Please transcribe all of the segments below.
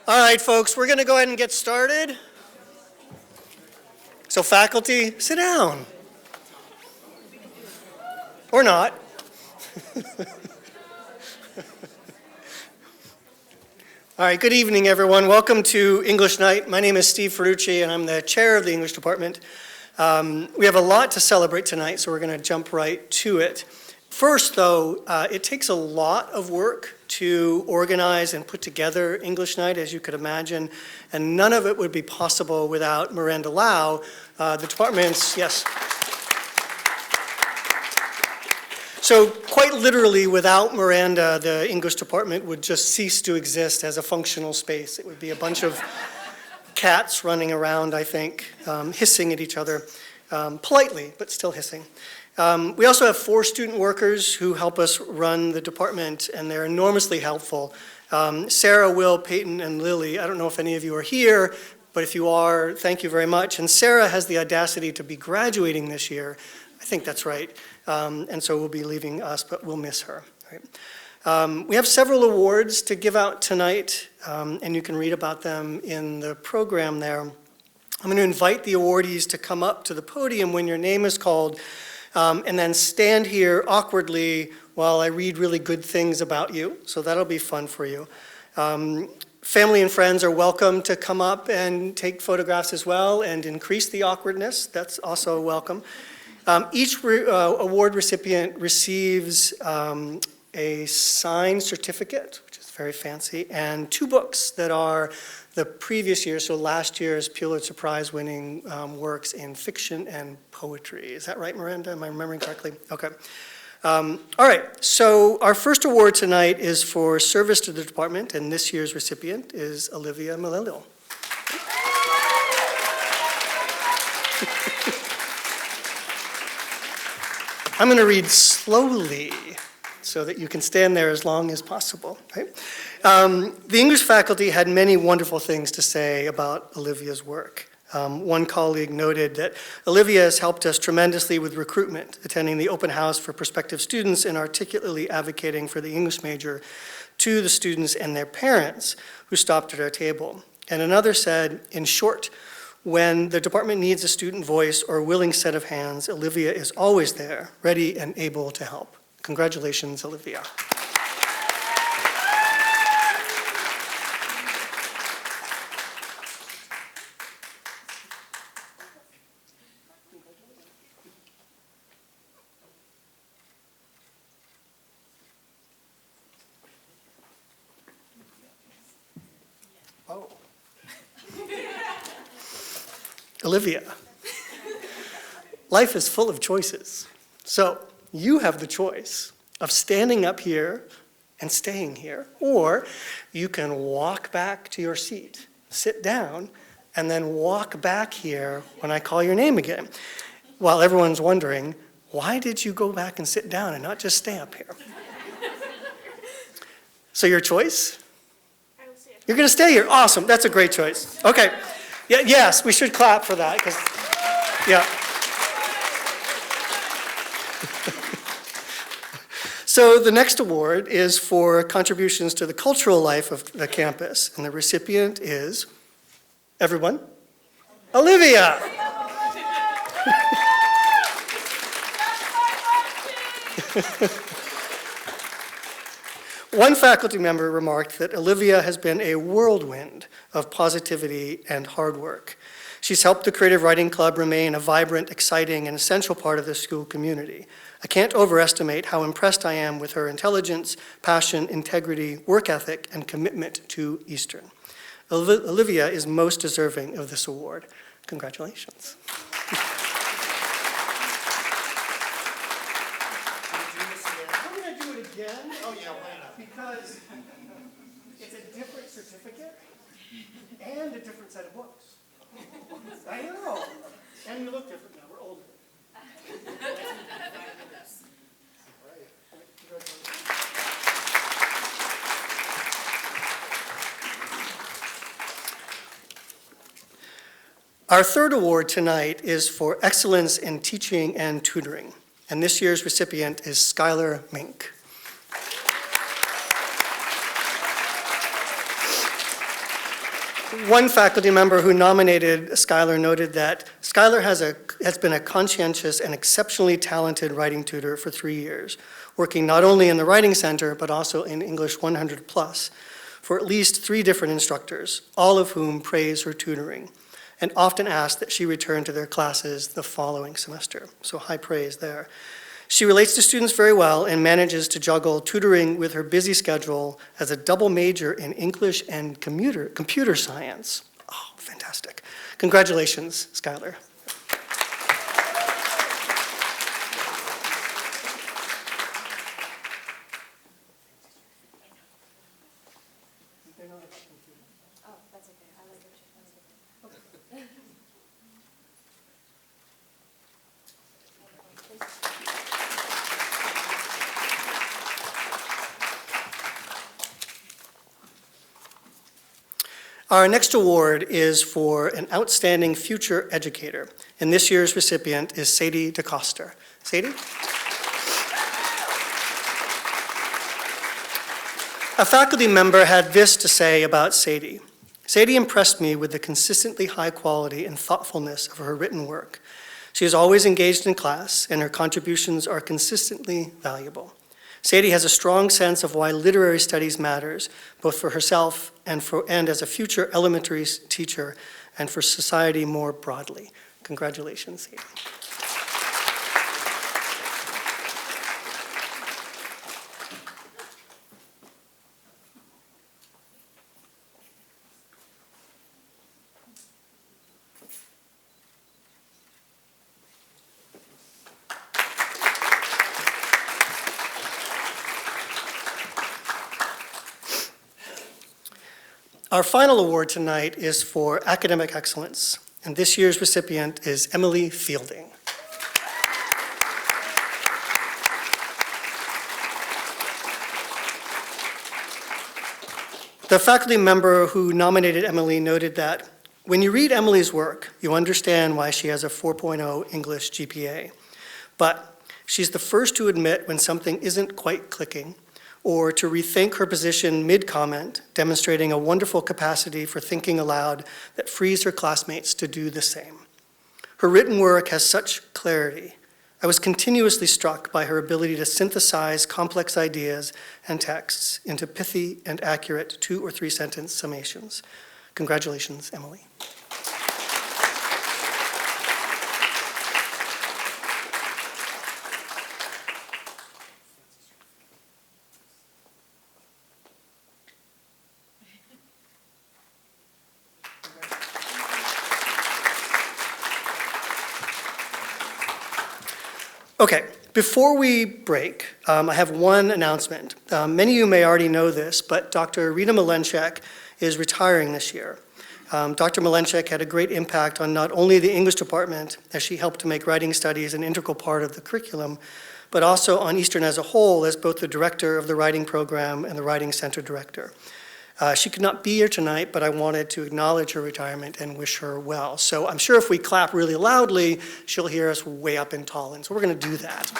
All right, folks, we're going to go ahead and get started. So faculty, sit down. Or not. All right, good evening, everyone. Welcome to English Night. My name is Steve Ferrucci, and I'm the chair of the English department. We have a lot to celebrate tonight, so we're going to jump right to it. First, though, it takes a lot of work to organize and put together English Night, as you could imagine, and none of it would be possible without Miranda Lau, the department's, yes. So quite literally, without Miranda, the English department would just cease to exist as a functional space. It would be a bunch of cats running around, I think, hissing at each other, politely, but still hissing. We also have 4 student workers who help us run the department, and they're enormously helpful. Sarah, Will, Peyton, and Lily. I don't know if any of you are here, but if you are, thank you very much. And Sarah has the audacity to be graduating this year. I think that's right. And so will be leaving us, but we'll miss her. Right? We have several awards to give out tonight, and you can read about them in the program there. I'm going to invite the awardees to come up to the podium when your name is called, and then stand here awkwardly while I read really good things about you. So that'll be fun for you. Family and friends are welcome to come up and take photographs as well and increase the awkwardness. That's also welcome. Each award recipient receives a signed certificate, which is very fancy, and 2 books that are the previous year, so last year's Pulitzer Prize winning works in fiction and poetry. Is that right, Miranda? Am I remembering correctly? Okay. All right, so our first award tonight is for service to the department, and this year's recipient is Olivia Malilio. I'm going to read slowly so that you can stand there as long as possible. Right? The English faculty had many wonderful things to say about Olivia's work. One colleague noted that Olivia has helped us tremendously with recruitment, attending the open house for prospective students and articulately advocating for the English major to the students and their parents who stopped at our table. And another said, in short, when the department needs a student voice or a willing set of hands, Olivia is always there, ready and able to help. Congratulations, Olivia. Oh. Olivia, life is full of choices. So you have the choice of standing up here and staying here, or you can walk back to your seat, sit down, and then walk back here when I call your name again. While everyone's wondering, why did you go back and sit down and not just stay up here? So your choice? You're going to stay here. Awesome. That's a great choice. Okay. Yeah, yes, we should clap for that. Yeah. So the next award is for contributions to the cultural life of the campus, and the recipient is, everyone, Olivia. One faculty member remarked that Olivia has been a whirlwind of positivity and hard work. She's helped the Creative Writing Club remain a vibrant, exciting, and essential part of the school community. I can't overestimate how impressed I am with her intelligence, passion, integrity, work ethic, and commitment to Eastern. Olivia is most deserving of this award. Congratulations. Because it's a different certificate and a different set of books. I know. And we look different now. We're older. Our third award tonight is for excellence in teaching and tutoring. And this year's recipient is Skylar Mink. One faculty member who nominated Skylar noted that Skylar has been a conscientious and exceptionally talented writing tutor for 3 years, working not only in the Writing Center, but also in English 100 Plus for at least 3 different instructors, all of whom praise her tutoring, and often ask that she return to their classes the following semester. So high praise there. She relates to students very well and manages to juggle tutoring with her busy schedule as a double major in English and computer science. Oh, fantastic. Congratulations, Skylar. Our next award is for an outstanding future educator, and this year's recipient is Sadie DeCoster. Sadie? A faculty member had this to say about Sadie. Sadie impressed me with the consistently high quality and thoughtfulness of her written work. She is always engaged in class, and her contributions are consistently valuable. Sadie has a strong sense of why literary studies matters, both for herself and as a future elementary teacher and for society more broadly. Congratulations, Sadie. Our final award tonight is for academic excellence, and this year's recipient is Emily Fielding. The faculty member who nominated Emily noted that when you read Emily's work, you understand why she has a 4.0 English GPA. But she's the first to admit when something isn't quite clicking, or to rethink her position mid-comment, demonstrating a wonderful capacity for thinking aloud that frees her classmates to do the same. Her written work has such clarity. I was continuously struck by her ability to synthesize complex ideas and texts into pithy and accurate 2- or 3-sentence summations. Congratulations, Emily. Okay, before we break, I have one announcement. Many of you may already know this, but Dr. Rita Malenchek is retiring this year. Dr. Malenchek had a great impact on not only the English department, as she helped to make writing studies an integral part of the curriculum, but also on Eastern as a whole as both the director of the writing program and the writing center director. She could not be here tonight, but I wanted to acknowledge her retirement and wish her well. So I'm sure if we clap really loudly, she'll hear us way up in Tallinn. So we're going to do that.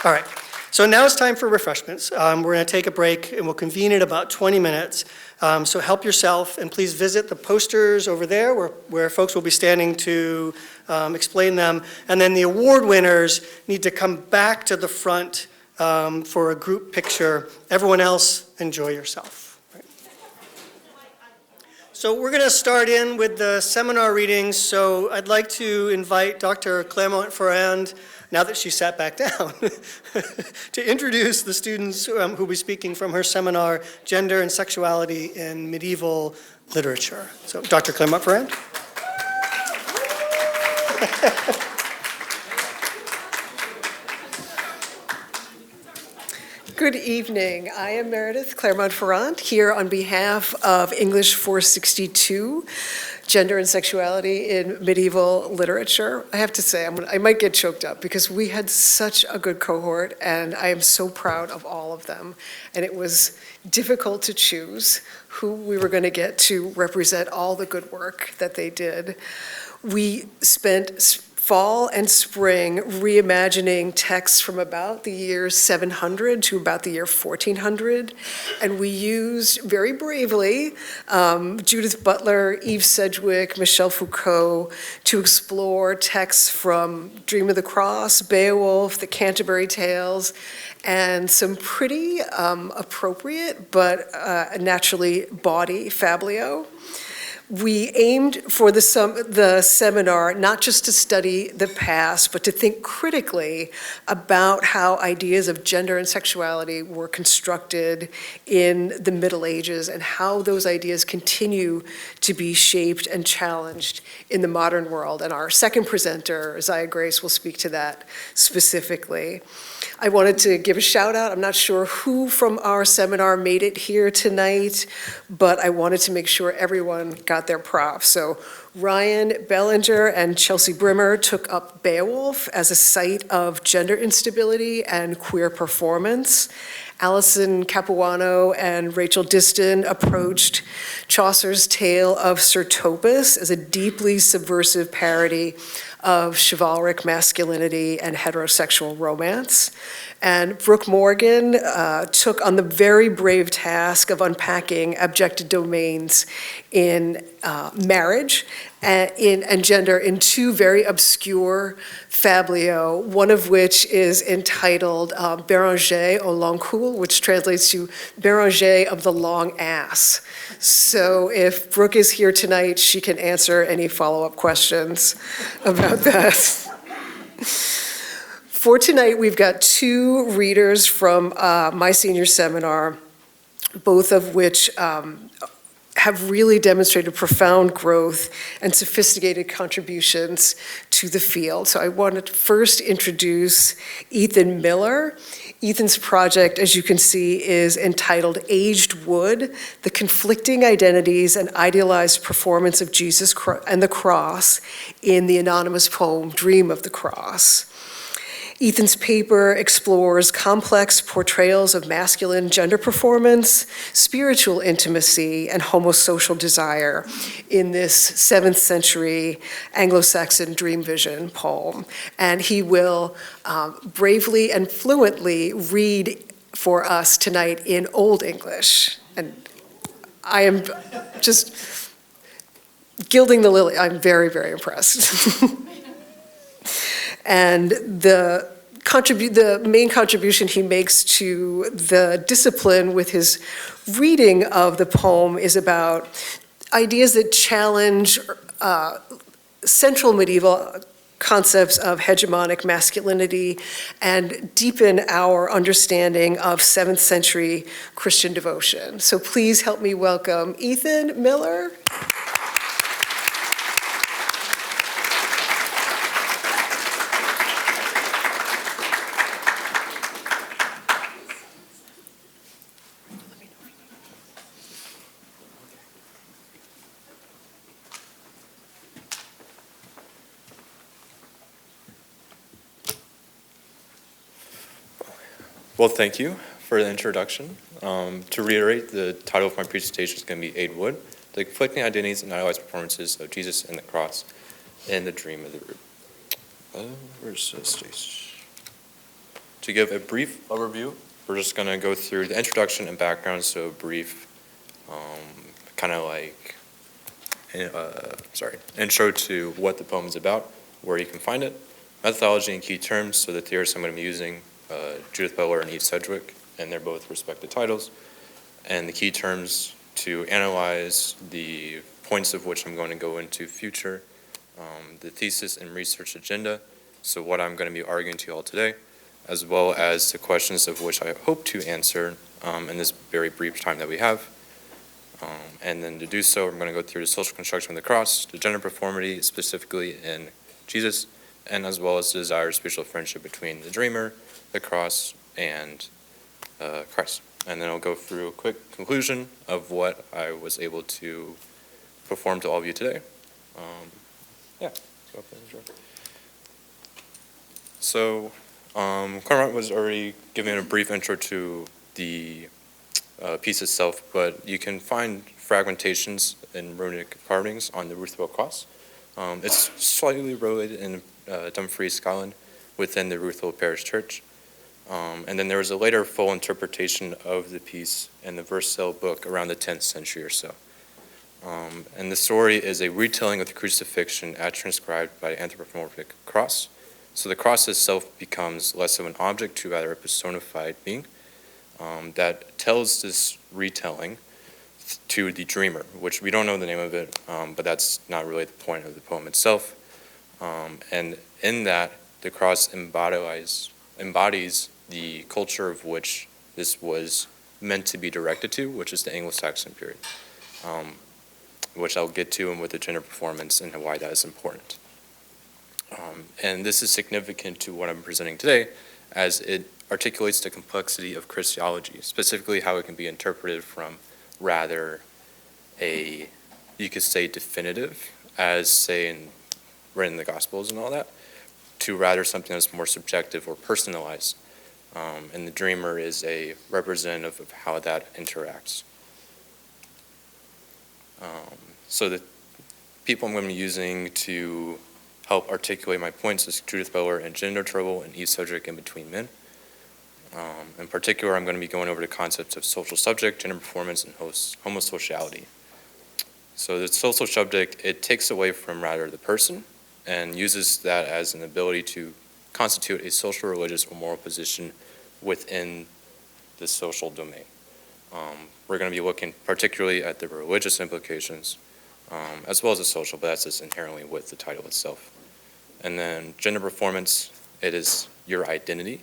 All right. So now it's time for refreshments. We're going to take a break and we'll convene in about 20 minutes. So help yourself and please visit the posters over there where folks will be standing to explain them. And then the award winners need to come back to the front for a group picture. Everyone else, enjoy yourself. Right. So we're going to start in with the seminar readings. So I'd like to invite Dr. Clermont-Ferrand, now that she sat back down, to introduce the students who will be speaking from her seminar, Gender and Sexuality in Medieval Literature. So, Dr. Clermont-Ferrand. Good evening. I am Meredith Clermont-Ferrand here on behalf of English 462, Gender and Sexuality in Medieval Literature. I have to say, I might get choked up because we had such a good cohort and I am so proud of all of them. And it was difficult to choose who we were going to get to represent all the good work that they did. We spent fall and spring reimagining texts from about the year 700 to about the year 1400. And we used, very bravely, Judith Butler, Eve Sedgwick, Michel Foucault, to explore texts from Dream of the Cross, Beowulf, the Canterbury Tales, and some pretty appropriate but naturally bawdy fablio. We aimed for the seminar not just to study the past, but to think critically about how ideas of gender and sexuality were constructed in the Middle Ages and how those ideas continue to be shaped and challenged in the modern world. And our second presenter, Zaya Grace, will speak to that specifically. I wanted to give a shout out. I'm not sure who from our seminar made it here tonight, but I wanted to make sure everyone got their props. So Ryan Bellinger and Chelsea Brimmer took up Beowulf as a site of gender instability and queer performance. Alison Capuano and Rachel Diston approached Chaucer's tale of Sir Topas as a deeply subversive parody of chivalric masculinity and heterosexual romance. And Brooke Morgan took on the very brave task of unpacking abjected domains in marriage and gender in two very obscure fablio, one of which is entitled Béranger au long cul, which translates to Béranger of the long ass. So if Brooke is here tonight, she can answer any follow-up questions about that. For tonight, we've got two readers from my senior seminar, both of which have really demonstrated profound growth and sophisticated contributions to the field. So I want to first introduce Ethan Miller. Ethan's project, as you can see, is entitled Aged Wood, The Conflicting Identities and Idealized Performance of Jesus and the Cross in the anonymous poem Dream of the Cross. Ethan's paper explores complex portrayals of masculine gender performance, spiritual intimacy, and homosocial desire in this 7th century Anglo-Saxon dream vision poem. And he will bravely and fluently read for us tonight in Old English. And I am just gilding the lily. I'm very, very impressed. And the main contribution he makes to the discipline with his reading of the poem is about ideas that challenge central medieval concepts of hegemonic masculinity and deepen our understanding of 7th century Christian devotion. So please help me welcome Ethan Miller. Well, thank you for the introduction. To reiterate, the title of my presentation is going to be Aged Wood, The Conflicting Identities and Idealized Performances of Jesus and the Cross in the Dream of the Root. Where's the stage? To give a brief overview, we're just going to go through the introduction and background, so a brief kind of like, intro to what the poem is about, where you can find it, methodology and key terms, so the theorists I'm going to be using, Judith Butler and Eve Sedgwick, and they're both respected titles, and the key terms to analyze the points of which I'm going to go into future, the thesis and research agenda, so what I'm going to be arguing to you all today, as well as the questions of which I hope to answer in this very brief time that we have. And then to do so, I'm going to go through the social construction of the cross, the gender performity specifically in Jesus, and as well as the desired spiritual friendship between the dreamer, the cross, and Christ. And then I'll go through a quick conclusion of what I was able to perform to all of you today. So, Cormac was already giving a brief intro to the piece itself, but you can find fragmentations and runic carvings on the Ruthven Cross. It's slightly related in Dumfries, Scotland, within the Ruth Hill Parish Church. And then there was a later full interpretation of the piece in the Vercel book around the 10th century or so. And the story is a retelling of the crucifixion as transcribed by anthropomorphic cross. So the cross itself becomes less of an object to rather a personified being that tells this retelling to the dreamer, which we don't know the name of it, but that's not really the point of the poem itself. And in that, the cross embodies the culture of which this was meant to be directed to, which is the Anglo-Saxon period, which I'll get to with the gender performance and why that is important. And this is significant to what I'm presenting today, as it articulates the complexity of Christology, specifically how it can be interpreted from rather you could say definitive, as say written in the Gospels and all that, to rather something that's more subjective or personalized. And the dreamer is a representative of how that interacts. So the people I'm going to be using to help articulate my points is Judith Butler and Gender Trouble and Eve Sedgwick in Between Men. In particular, I'm going to be going over the concepts of social subject, gender performance, and homosociality. So the social subject, it takes away from rather the person and uses that as an ability to constitute a social, religious, or moral position within the social domain. We're going to be looking particularly at the religious implications, as well as the social, but that's just inherently with the title itself. And then gender performance, it is your identity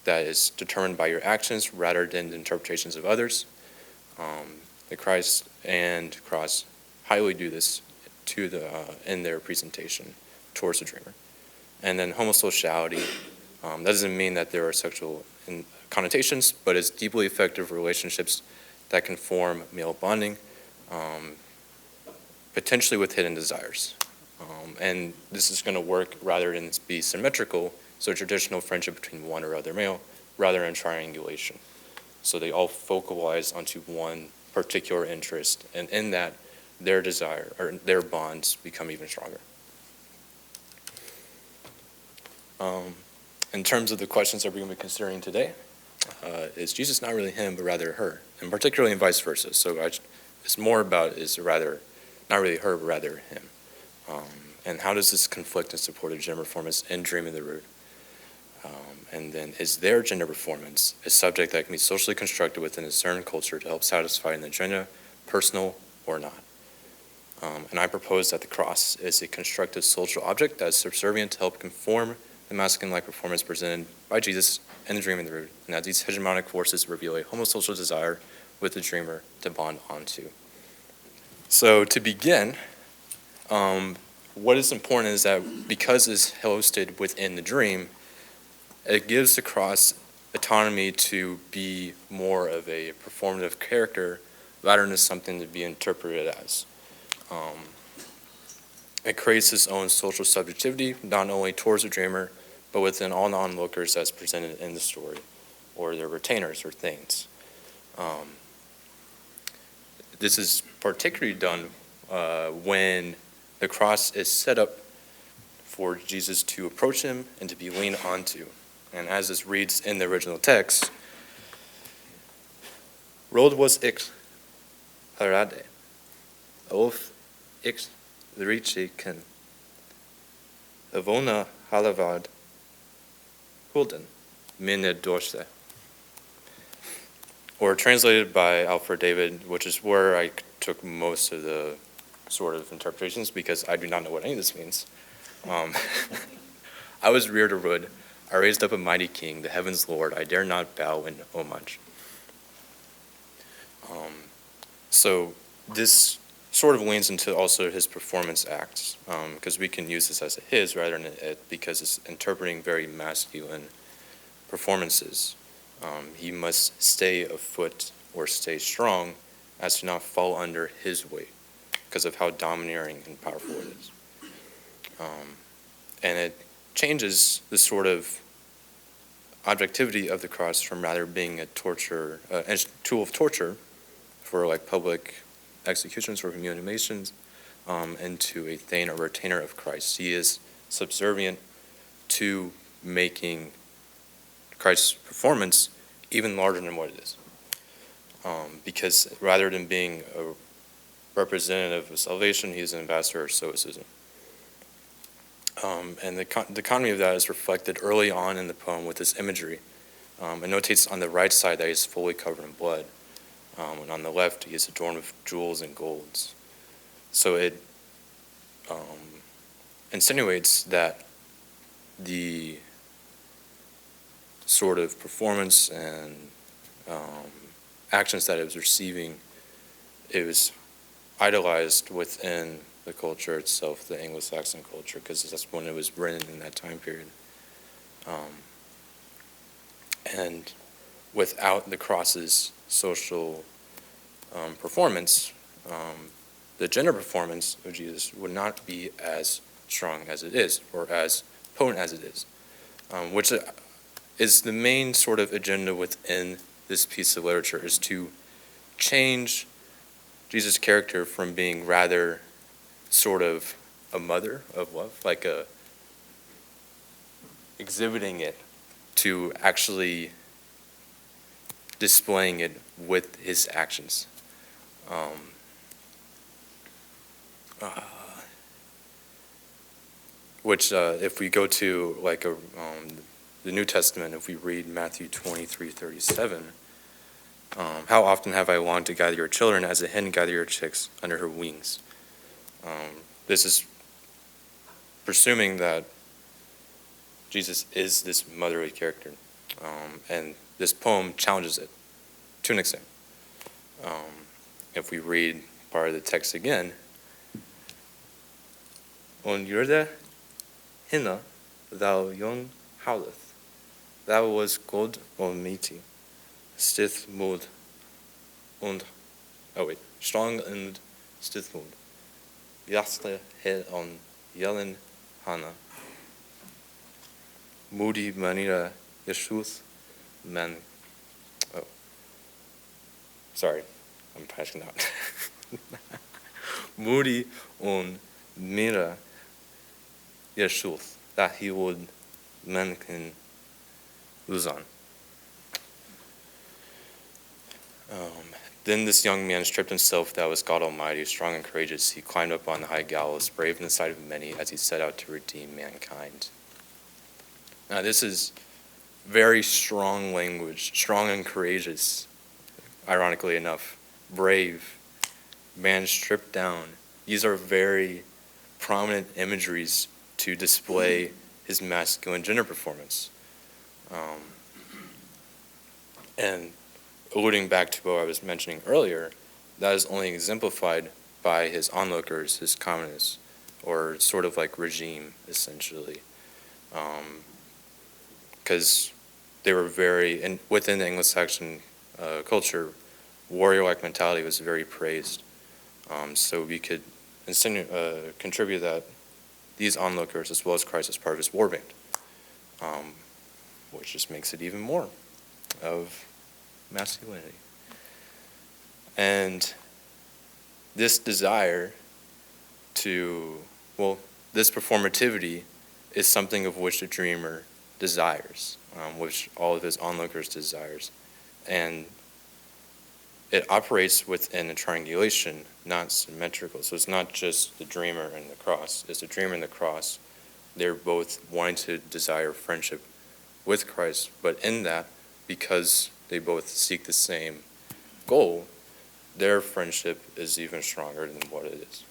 that is determined by your actions rather than the interpretations of others. The Christ and Cross highly do this in their presentation towards the dreamer. And then homosociality, that doesn't mean that there are sexual connotations, but it's deeply effective relationships that can form male bonding, potentially with hidden desires. And this is going to work rather than be symmetrical, so traditional friendship between one or other male, rather than triangulation. So they all focalize onto one particular interest, and in that, their desire, or their bonds become even stronger. In terms of the questions that we're going to be considering today, is Jesus not really him, but rather her, and particularly and vice versa. So it's more about is rather not really her, but rather him. And how does this conflict and support of gender performance in Dream of the Root? And then is their gender performance a subject that can be socially constructed within a certain culture to help satisfy an agenda, personal or not? And I propose that the cross is a constructive social object that is subservient to help conform the masculine-like performance presented by Jesus in the Dream of the Root, and that these hegemonic forces reveal a homosocial desire with the dreamer to bond onto. So to begin, what is important is that because it's hosted within the dream, it gives the cross autonomy to be more of a performative character rather than something to be interpreted as. It creates its own social subjectivity, not only towards the dreamer, but within all non-lookers as presented in the story, or their retainers or things. This is particularly done when the cross is set up for Jesus to approach him and to be leaned onto. And as this reads in the original text, Rod was ix harade, of ix riche ken, avona halavad, hulden, minne dorse. Or translated by Alfred David, which is where I took most of the sort of interpretations because I do not know what any of this means. I was reared a Rud, I raised up a mighty king, the heaven's Lord, I dare not bow in homage. So this sort of leans into also his performance acts, because we can use this as a his rather than it, because it's interpreting very masculine performances. He must stay afoot or stay strong as to not fall under his weight because of how domineering and powerful it is. And it changes the sort of objectivity of the cross from rather being a tool of torture for like public executions or humiliations into a thane or retainer of Christ. He is subservient to making Christ's performance even larger than what it is. Because rather than being a representative of salvation, he's an ambassador of stoicism. And the economy of that is reflected early on in the poem with this imagery. It notates on the right side that he's fully covered in blood, and on the left he is adorned with jewels and golds. So it insinuates that the sort of performance and actions that it was receiving, it was idolized within the culture itself, the Anglo-Saxon culture, because that's when it was written in that time period. And without the cross's social performance, the gender performance of Jesus would not be as strong as it is, or as potent as it is, which is the main sort of agenda within this piece of literature, is to change Jesus' character from being rather sort of a mother of love, like exhibiting it, to actually displaying it with his actions. Which, if we go to like the New Testament, if we read Matthew 23:37, how often have I longed to gather your children as a hen gather your chicks under her wings. This is presuming that Jesus is this motherly character, and this poem challenges it to an extent. If we read part of the text again, on yurde hinna thou young howleth, thou was god on meaty, stith mood, and strong and stith mood, jasle head on yellen hana, moody manira yeshus man. Sorry, I'm passing out. Moody on mira yeshus, that he would man can lose on. Then this young man stripped himself, that was God Almighty, strong and courageous. He climbed up on the high gallows, brave in the sight of many, as he set out to redeem mankind. Now this is very strong language, strong and courageous, ironically enough, brave, man stripped down. These are very prominent imageries to display his masculine gender performance. And alluding back to what I was mentioning earlier, that is only exemplified by his onlookers, his communists, or sort of like regime, essentially. Because they were very, and within the Anglo-Saxon culture, warrior-like mentality was very praised. So we could contribute that these onlookers, as well as Christ, as part of his warband, which just makes it even more of masculinity. And this desire to, this performativity is something of which the dreamer desires, which all of his onlookers desires. And it operates within a triangulation, not symmetrical. So it's not just the dreamer and the cross. It's the dreamer and the cross. They're both wanting to desire friendship with Christ, but in that, because they both seek the same goal, their friendship is even stronger than what it is.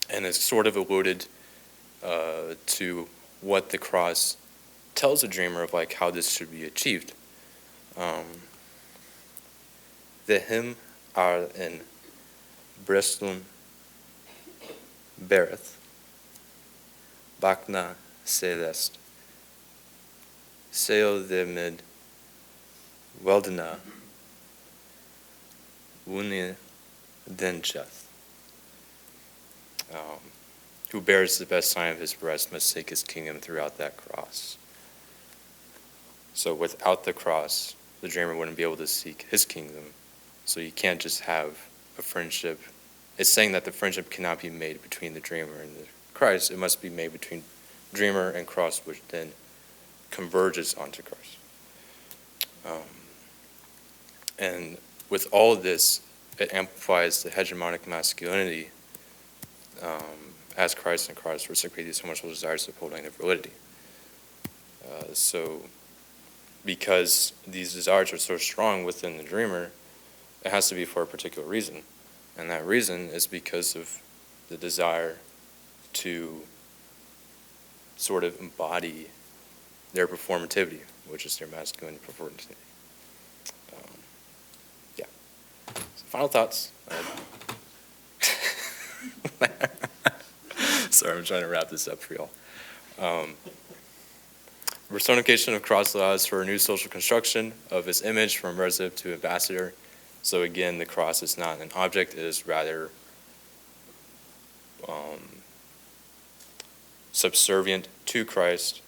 And it's sort of alluded to what the cross tells the dreamer of like how this should be achieved. The hymn are in Brestun Bereth, Bakna Celeste, Seo de mid Weldena, Wuni Dencheth. Who bears the best sign of his breast must seek his kingdom throughout that cross. So without the cross, the dreamer wouldn't be able to seek his kingdom. So you can't just have a friendship. It's saying that the friendship cannot be made between the dreamer and the Christ. It must be made between dreamer and cross, which then converges onto Christ. And with all of this, it amplifies the hegemonic masculinity as Christ and Christ reciprocate these homosexual desires upholding their validity. So because these desires are so strong within the dreamer, it has to be for a particular reason. And that reason is because of the desire to sort of embody their performativity, which is their masculine performativity. Yeah. So final thoughts. Sorry, I'm trying to wrap this up for y'all. Personification of cross allows for a new social construction of his image from resident to ambassador. So again, the cross is not an object, it is rather subservient to Christ,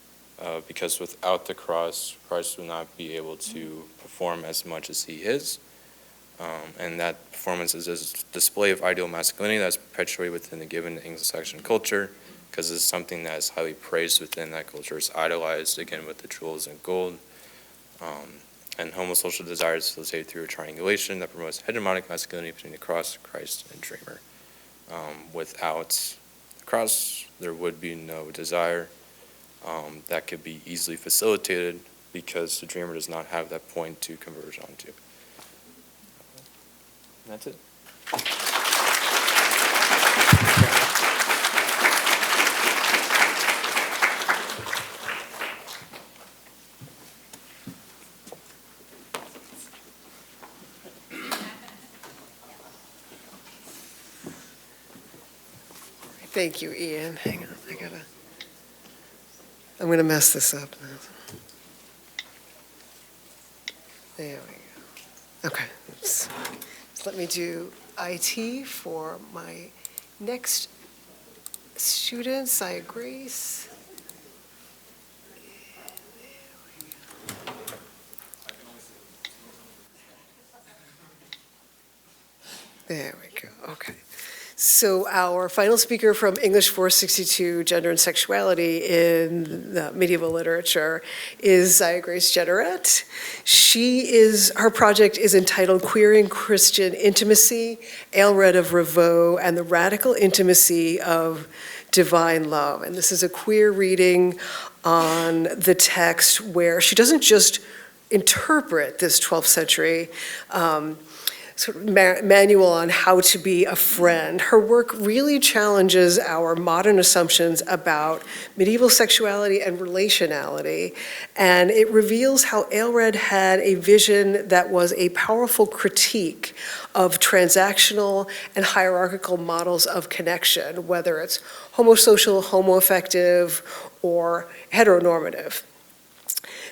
because without the cross, Christ would not be able to perform as much as he is. And that performance is a display of ideal masculinity that's perpetuated within the given Anglo-Saxon culture, because it's something that is highly praised within that culture. It's idolized, again, with the jewels and gold. And homosocial desires facilitated through a triangulation that promotes hegemonic masculinity between the cross, Christ, and dreamer. Without the cross, there would be no desire that could be easily facilitated because the dreamer does not have that point to converge onto. And that's it. Thank you, Ian. Hang on, I'm gonna mess this up. There we go. Okay, so let me do IT for my next student, Saya Grace. There we go, okay. So our final speaker from English 462, Gender and Sexuality in the Medieval Literature, is Saya Grace Jeanneret. Her project is entitled Queering Christian Intimacy, Aelred of Ravoux, and the Radical Intimacy of Divine Love. And this is a queer reading on the text where she doesn't just interpret this 12th century sort of manual on how to be a friend. Her work really challenges our modern assumptions about medieval sexuality and relationality, and it reveals how Aelred had a vision that was a powerful critique of transactional and hierarchical models of connection, whether it's homosocial, homoaffective, or heteronormative.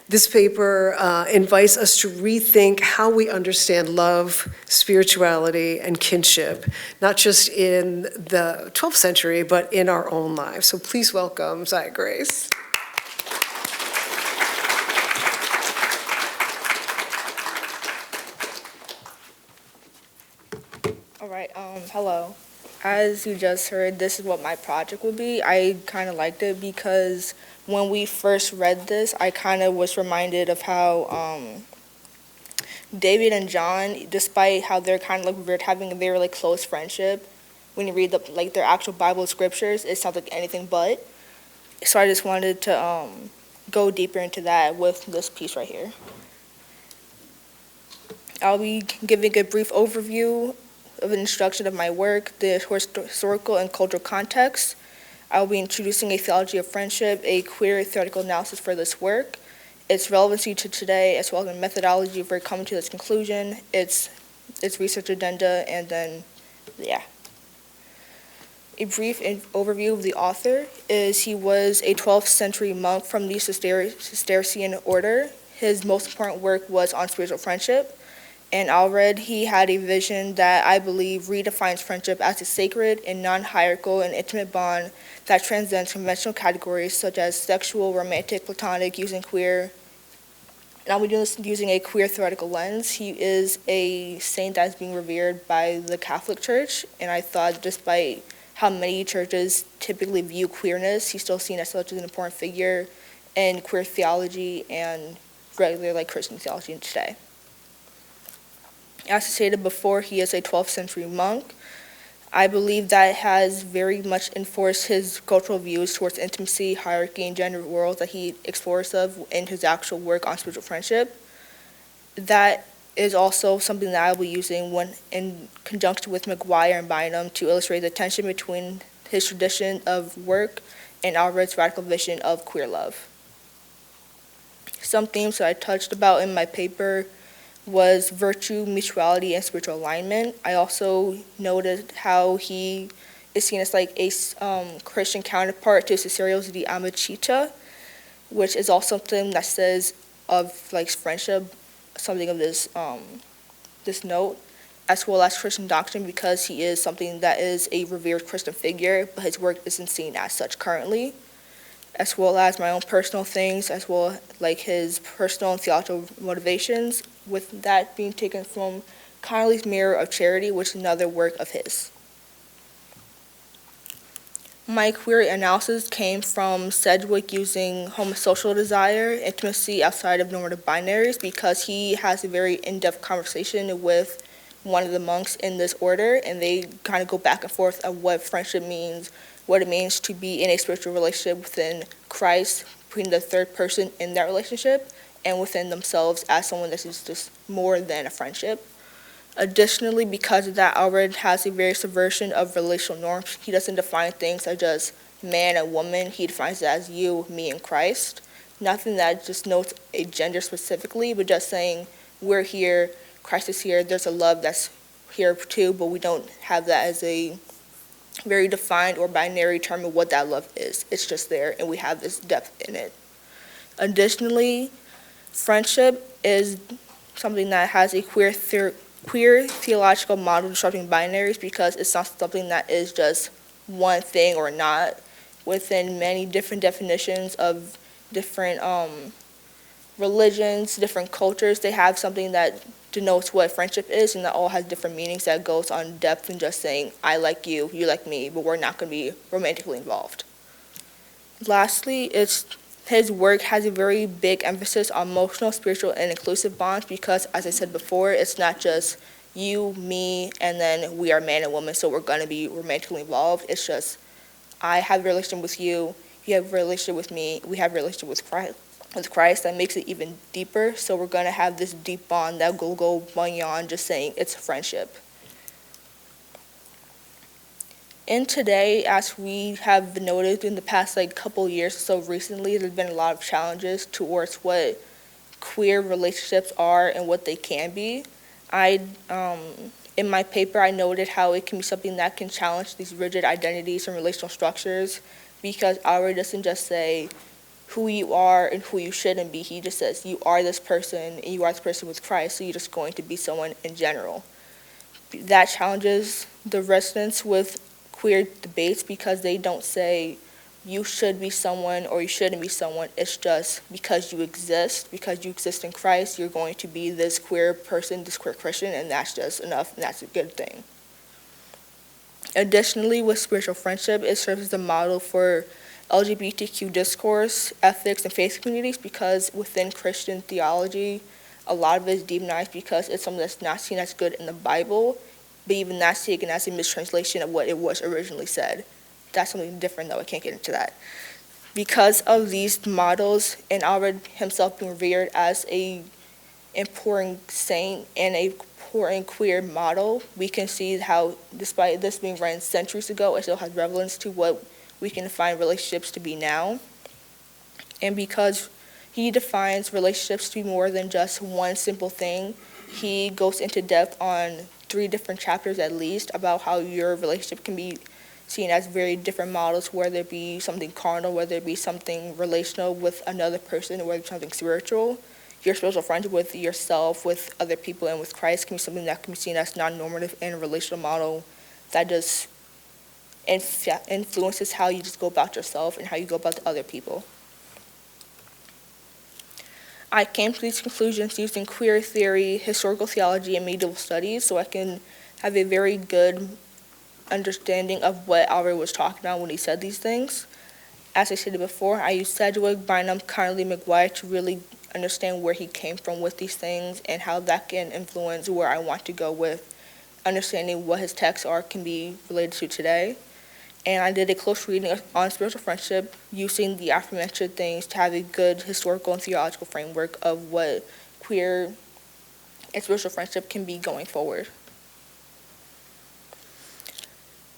This paper invites us to rethink how we understand love, spirituality, and kinship, not just in the 12th century, but in our own lives. So please welcome Saya Grace. All right, hello. As you just heard, this is what my project would be. I kind of liked it because when we first read this, I kind of was reminded of how David and John, despite how they're kind of like weird, having a very like close friendship, when you read their actual Bible scriptures, it sounds like anything but. So I just wanted to go deeper into that with this piece right here. I'll be giving a brief overview of an introduction of my work, the historical and cultural context. I'll be introducing a theology of friendship, a queer theoretical analysis for this work, its relevancy to today, as well as a methodology for coming to this conclusion, its research agenda, and then, yeah. A brief overview of the author is he was a 12th century monk from the Cistercian order. His most important work was on spiritual friendship. And Aelred, he had a vision that I believe redefines friendship as a sacred and non-hierarchical and intimate bond that transcends conventional categories such as sexual, romantic, platonic, using queer. And I'll be doing this using a queer theoretical lens. He is a saint that's being revered by the Catholic Church, and I thought just by how many churches typically view queerness. He's still seen as such as an important figure in queer theology and regular Christian theology today. As stated before, he is a 12th century monk. I believe that has very much enforced his cultural views towards intimacy, hierarchy, and gender roles that he explores of in his actual work on spiritual friendship. That is also something that I'll be using when in conjunction with McGuire and Bynum to illustrate the tension between his tradition of work and Alred's radical vision of queer love. Some themes that I touched about in my paper was virtue, mutuality, and spiritual alignment. I also noted how he is seen as a Christian counterpart to Cicero's De Amicitiae, which is also something that says of friendship, something of this note, as well as Christian doctrine, because he is something that is a revered Christian figure, but his work isn't seen as such currently, as well as my own personal things, as well his personal and theological motivations, with that being taken from Connolly's Mirror of Charity, which is another work of his. My queer analysis came from Sedgwick using homosocial desire, intimacy outside of normative binaries, because he has a very in-depth conversation with one of the monks in this order, and they kind of go back and forth of what friendship means, what it means to be in a spiritual relationship within Christ, being the third person in that relationship, and within themselves as someone that is just more than a friendship. Additionally, because of that, Alred has a very subversion of relational norms. He doesn't define things as just man and woman. He defines it as you, me, and Christ. Nothing that just notes a gender specifically, but just saying we're here, Christ is here, there's a love that's here too, but we don't have that as a very defined or binary term of what that love is. It's just there, and we have this depth in it. Additionally, friendship is something that has a queer theological model disrupting binaries, because it's not something that is just one thing or not. Within many different definitions of different religions, different cultures, they have something that denotes what friendship is, and that all has different meanings that goes on depth than just saying, I like you, you like me, but we're not going to be romantically involved. Lastly, his work has a very big emphasis on emotional, spiritual, and inclusive bonds, because, as I said before, it's not just you, me, and then we are man and woman, so we're going to be romantically involved. It's just, I have a relationship with you, you have a relationship with me, we have a relationship with Christ. That makes it even deeper, so we're going to have this deep bond that will go beyond just saying it's a friendship. And today, as we have noted in the past couple years, so recently, there's been a lot of challenges towards what queer relationships are and what they can be. In my paper, I noted how it can be something that can challenge these rigid identities and relational structures, because Alred doesn't just say who you are and who you shouldn't be. He just says you are this person and you are this person with Christ, so you're just going to be someone in general. That challenges the resonance with queer debates, because they don't say you should be someone or you shouldn't be someone. It's just because you exist in Christ, you're going to be this queer person, this queer Christian, and that's just enough, and that's a good thing. Additionally, with spiritual friendship, it serves as a model for LGBTQ discourse, ethics, and faith communities, because within Christian theology, a lot of it is demonized because it's something that's not seen as good in the Bible, but even that's taken as a mistranslation of what it was originally said. That's something different, though. I can't get into that. Because of these models, and Alred himself being revered as a important saint and a important queer model, we can see how, despite this being written centuries ago, it still has relevance to what we can define relationships to be now. And because he defines relationships to be more than just one simple thing, he goes into depth on 3 different chapters at least about how your relationship can be seen as very different models, whether it be something carnal, whether it be something relational with another person, or whether it be something spiritual. Your spiritual friendship with yourself, with other people, and with Christ can be something that can be seen as non-normative and a relational model that just influences how you just go about yourself and how you go about the other people. I came to these conclusions using queer theory, historical theology, and medieval studies, so I can have a very good understanding of what Albert was talking about when he said these things. As I stated before, I used Sedgwick, Bynum, Connerly, McGuire to really understand where he came from with these things and how that can influence where I want to go with understanding what his texts are can be related to today. And I did a close reading on spiritual friendship using the aforementioned things to have a good historical and theological framework of what queer and spiritual friendship can be going forward.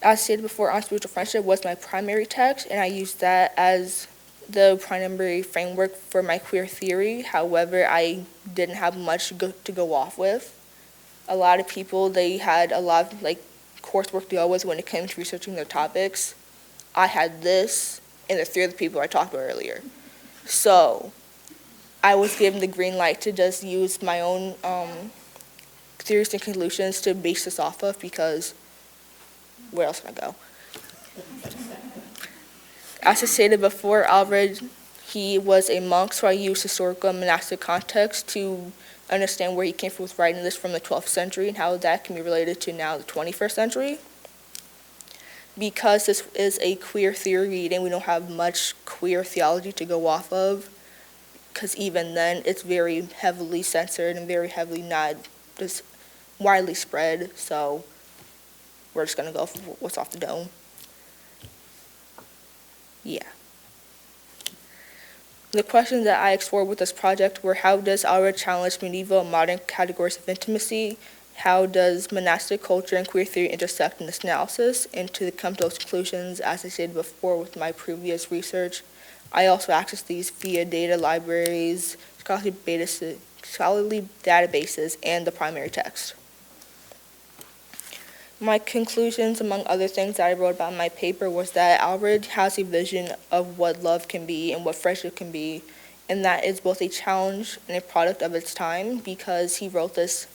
As stated before, On Spiritual Friendship was my primary text, and I used that as the primary framework for my queer theory. However, I didn't have much to go off with. A lot of people, they had a lot of coursework to go with when it came to researching their topics. I had this and the three other people I talked about earlier. So I was given the green light to just use my own theories and conclusions to base this off of, because where else can I go? As I stated before, Albert, he was a monk, so I used historical and monastic context to understand where he came from with writing this from the 12th century and how that can be related to now the 21st century. Because this is a queer theory reading, we don't have much queer theology to go off of, because even then it's very heavily censored and very heavily not just widely spread, so we're just going to go for what's off the dome. Yeah. The questions that I explored with this project were: how does Albert challenge medieval and modern categories of intimacy? How does monastic culture and queer theory intersect in this analysis? And to come to those conclusions, as I stated before with my previous research, I also accessed these via data libraries, scholarly databases, and the primary text. My conclusions, among other things that I wrote about in my paper, was that Albert has a vision of what love can be and what friendship can be, and that is both a challenge and a product of its time, because he wrote this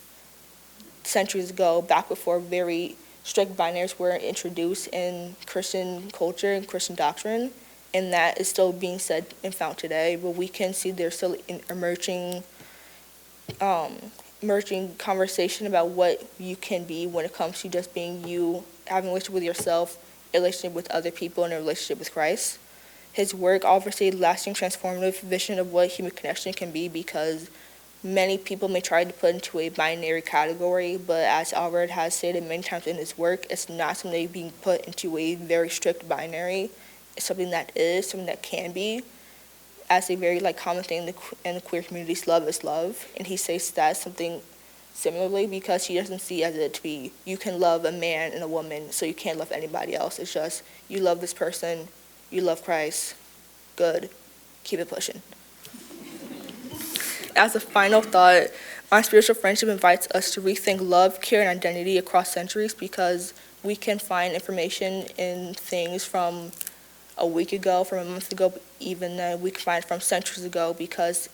centuries ago, back before very strict binaries were introduced in Christian culture and Christian doctrine, and that is still being said and found today. But we can see there's still an emerging conversation about what you can be when it comes to just being you, having a relationship with yourself, a relationship with other people, and a relationship with Christ. His work offers a lasting, transformative vision of what human connection can be, because many people may try to put into a binary category, but as Albert has stated many times in his work, it's not something being put into a very strict binary. It's something that is, something that can be. As a very common thing in the queer communities, love is love, and he says that something similarly, because he doesn't see as it to be you can love a man and a woman, so you can't love anybody else. It's just you love this person, you love Christ, good, keep it pushing. As a final thought, On Spiritual Friendship invites us to rethink love, care, and identity across centuries, because we can find information in things from a week ago, from a month ago, even then we can find from centuries ago, because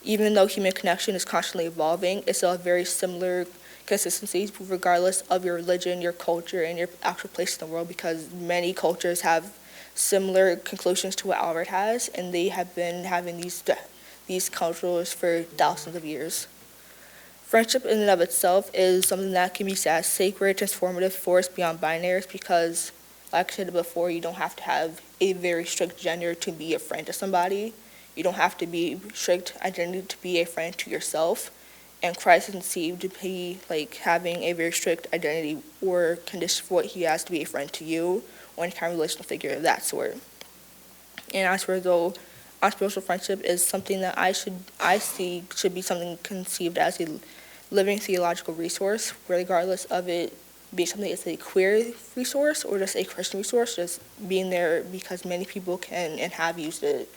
even though human connection is constantly evolving, it's still a very similar consistencies regardless of your religion, your culture, and your actual place in the world, because many cultures have similar conclusions to what Albert has, and they have been having these cultures for thousands of years. Friendship in and of itself is something that can be said as sacred, transformative force beyond binaries, because like I said before, you don't have to have a very strict gender to be a friend to somebody. You don't have to be strict identity to be a friend to yourself. And Christ is conceived to be having a very strict identity or condition for what he has to be a friend to you, or any kind of relational figure of that sort. And as for though, On Spiritual Friendship is something that I see should be something conceived as a living theological resource, regardless of it being something that's a queer resource or just a Christian resource, just being there because many people can and have used it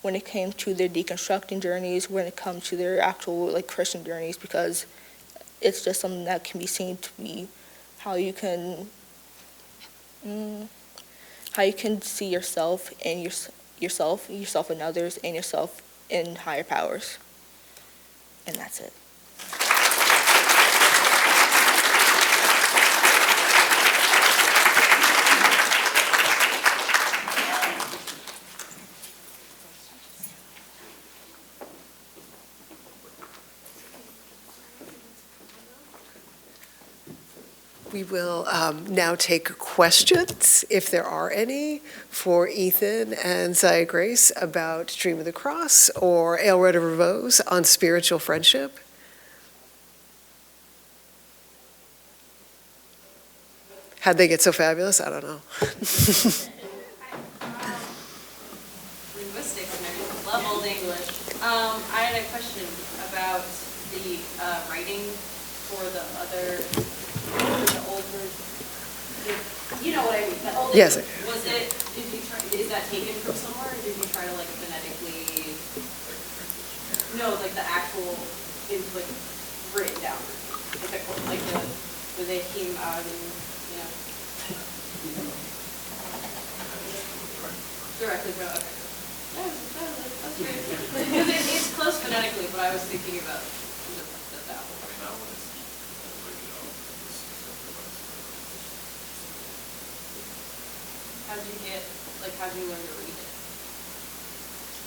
when it came to their deconstructing journeys, when it comes to their actual Christian journeys, because it's just something that can be seen to be how you can see yourself and yourself in others, and yourself in higher powers. And that's it. We will now take questions, if there are any, for Ethan and Zaya Grace about Dream of the Cross or Aylred of Rose on spiritual friendship. How'd they get so fabulous? I don't know. Linguistics and everything. Love Old English. I had a question about the writing for the other, for the older, you know what I mean? The old Yes. English. Was it, did you try, is that taken from somewhere, or did you try to like phonetically? No, like the actual, is like written down, like the, where they came out and, you know. Directly from, okay. That's great. Because it's close phonetically, but I was thinking about that one. How'd you get, like, how'd you learn to read it?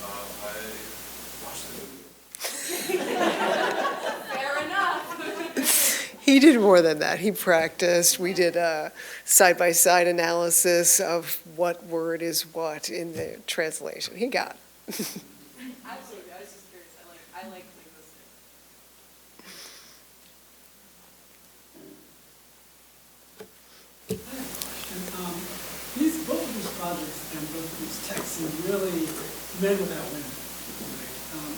I watched the movie. Fair enough. He did more than that. He practiced. We did a side-by-side analysis of what word is what in the translation. He got it. Absolutely, I was just curious. I like linguistics. Both of these projects and both of these texts seem really men without women.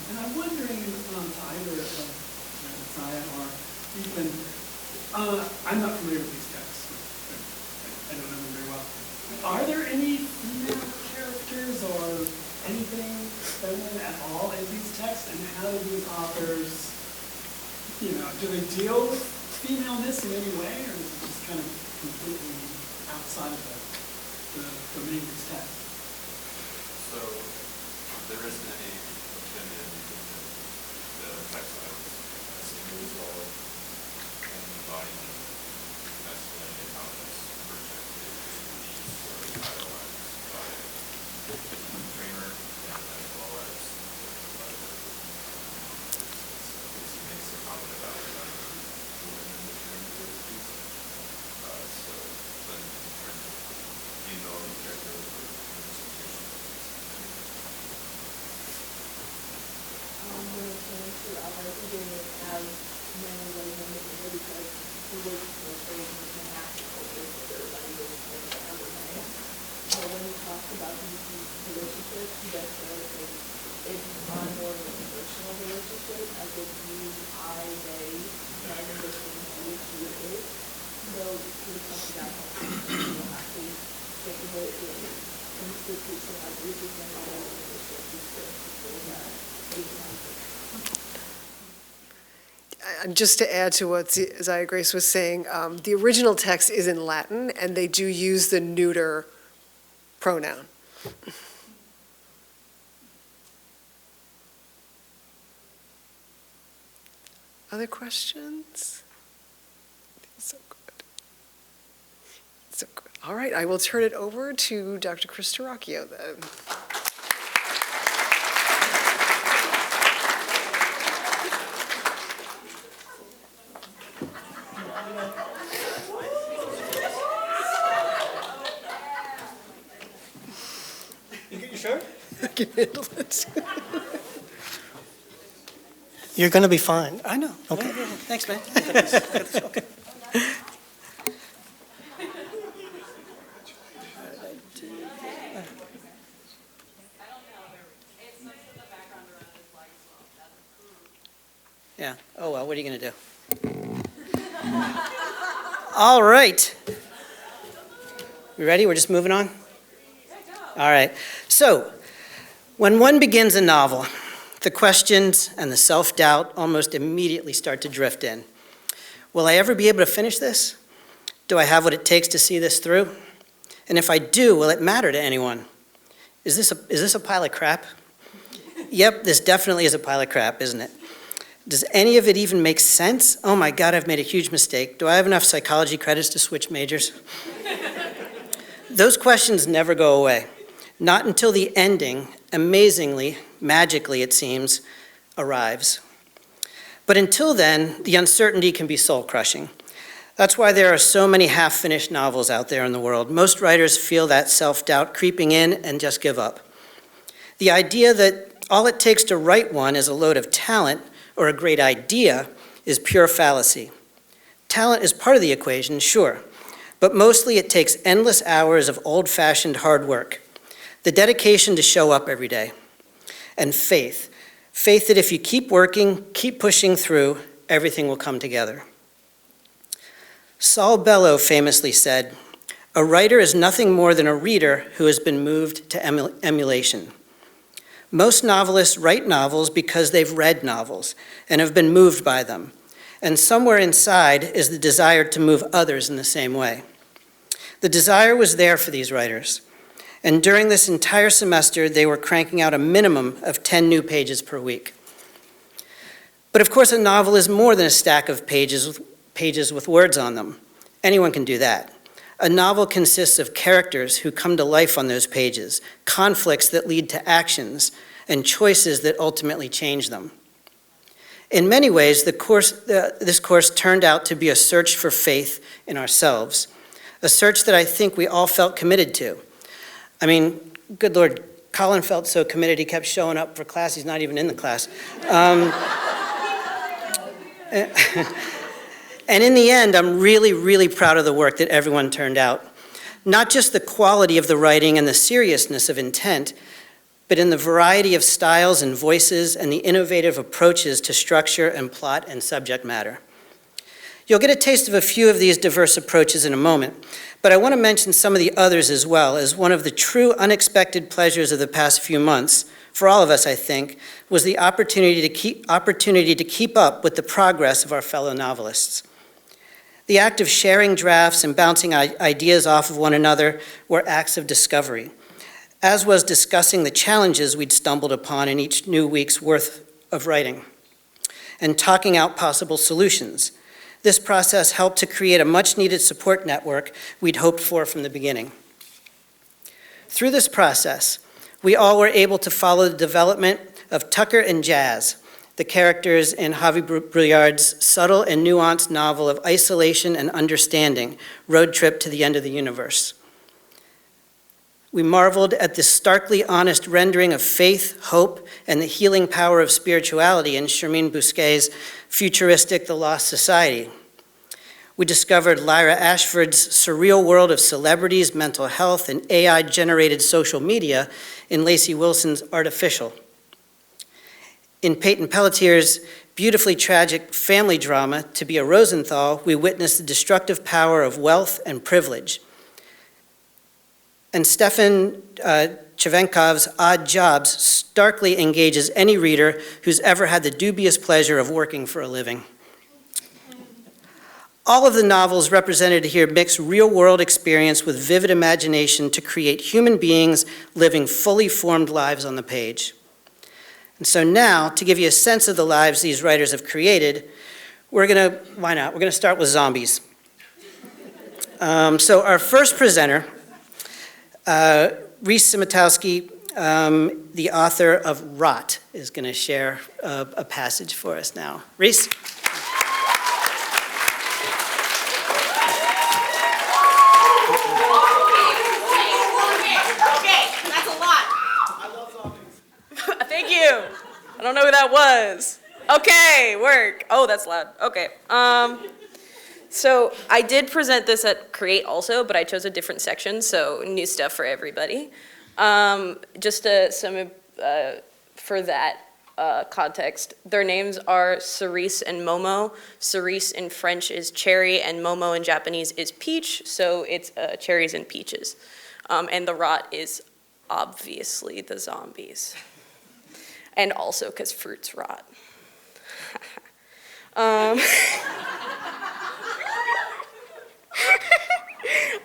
And I'm wondering, to either of Zaya or Ethan, I'm not familiar with these texts. I don't know them very well. Are there any female characters or anything feminine at all in these texts? And how do these authors, do they deal with femaleness in any way, or is it just kind of completely outside of the main text? So there isn't any opinion in the text I was asking. It was all an embodiment of masculinity and how that's projected in these sort of dialogues by Kramer and as well as by the he makes a comment about women in the community. So then in terms of female characters or representation. When it came to our doing it as men and women because we were portrayed as an active culture for everybody was everything. But when he talks about these relationships, he does say that it's on more of an emotional relationship, as if you, I, they, and this thing, he, it. So he talks about how people actually think of it in institutional abuses and all that relationships for people that they can. Just to add to what Zaya Grace was saying, the original text is in Latin, and they do use the neuter pronoun. Other questions? So good. So good. All right, I will turn it over to Dr. Krista Rocchio then. You sure? I can handle it. You're going to be fine. I know. Okay. Thanks, man. Okay. Yeah. Oh, well, what are you going to do? All right. We ready? We're just moving on? All right. So, when one begins a novel, the questions and the self-doubt almost immediately start to drift in. Will I ever be able to finish this? Do I have what it takes to see this through? And if I do, will it matter to anyone? Is this a pile of crap? Yep, this definitely is a pile of crap, isn't it? Does any of it even make sense? Oh my God, I've made a huge mistake. Do I have enough psychology credits to switch majors? Those questions never go away. Not until the ending, amazingly, magically it seems, arrives. But until then, the uncertainty can be soul-crushing. That's why there are so many half-finished novels out there in the world. Most writers feel that self-doubt creeping in and just give up. The idea that all it takes to write one is a load of talent or a great idea is pure fallacy. Talent is part of the equation, sure, but mostly it takes endless hours of old-fashioned hard work, the dedication to show up every day, and faith. Faith that if you keep working, keep pushing through, everything will come together. Saul Bellow famously said, "A writer is nothing more than a reader who has been moved to emulation." Most novelists write novels because they've read novels and have been moved by them, and somewhere inside is the desire to move others in the same way. The desire was there for these writers, and during this entire semester, they were cranking out a minimum of 10 new pages per week. But of course, a novel is more than a stack of pages with words on them. Anyone can do that. A novel consists of characters who come to life on those pages, conflicts that lead to actions, and choices that ultimately change them. In many ways, this course turned out to be a search for faith in ourselves, a search that I think we all felt committed to. I mean, good Lord, Colin felt so committed he kept showing up for class. He's not even in the class. And in the end, I'm really, really proud of the work that everyone turned out. Not just the quality of the writing and the seriousness of intent, but in the variety of styles and voices and the innovative approaches to structure and plot and subject matter. You'll get a taste of a few of these diverse approaches in a moment, but I want to mention some of the others as well, as one of the true unexpected pleasures of the past few months, for all of us, I think, was the opportunity to keep up with the progress of our fellow novelists. The act of sharing drafts and bouncing ideas off of one another were acts of discovery, as was discussing the challenges we'd stumbled upon in each new week's worth of writing, and talking out possible solutions. This process helped to create a much-needed support network we'd hoped for from the beginning. Through this process, we all were able to follow the development of Tucker and Jazz, the characters in Javi Brouillard's subtle and nuanced novel of isolation and understanding, Road Trip to the End of the Universe. We marveled at the starkly honest rendering of faith, hope, and the healing power of spirituality in Shermine Bousquet's futuristic The Lost Society. We discovered Lyra Ashford's surreal world of celebrities, mental health, and AI-generated social media in Lacey Wilson's Artificial. In Peyton Pelletier's beautifully tragic family drama, To Be a Rosenthal, we witnessed the destructive power of wealth and privilege. And Stefan Chevenkov's Odd Jobs starkly engages any reader who's ever had the dubious pleasure of working for a living. All of the novels represented here mix real-world experience with vivid imagination to create human beings living fully formed lives on the page. And so now, to give you a sense of the lives these writers have created, why not? We're gonna start with zombies. So our first presenter, Reese Simatowski, the author of Rot, is gonna share a passage for us now. Reese? Thank you. I don't know who that was. Okay, work. Oh, that's loud. Okay. So I did present this at Create also, but I chose a different section, so new stuff for everybody. Just for that context, their names are Cerise and Momo. Cerise in French is cherry, and Momo in Japanese is peach, so it's cherries and peaches. And the rot is obviously the zombies. And also because fruits rot.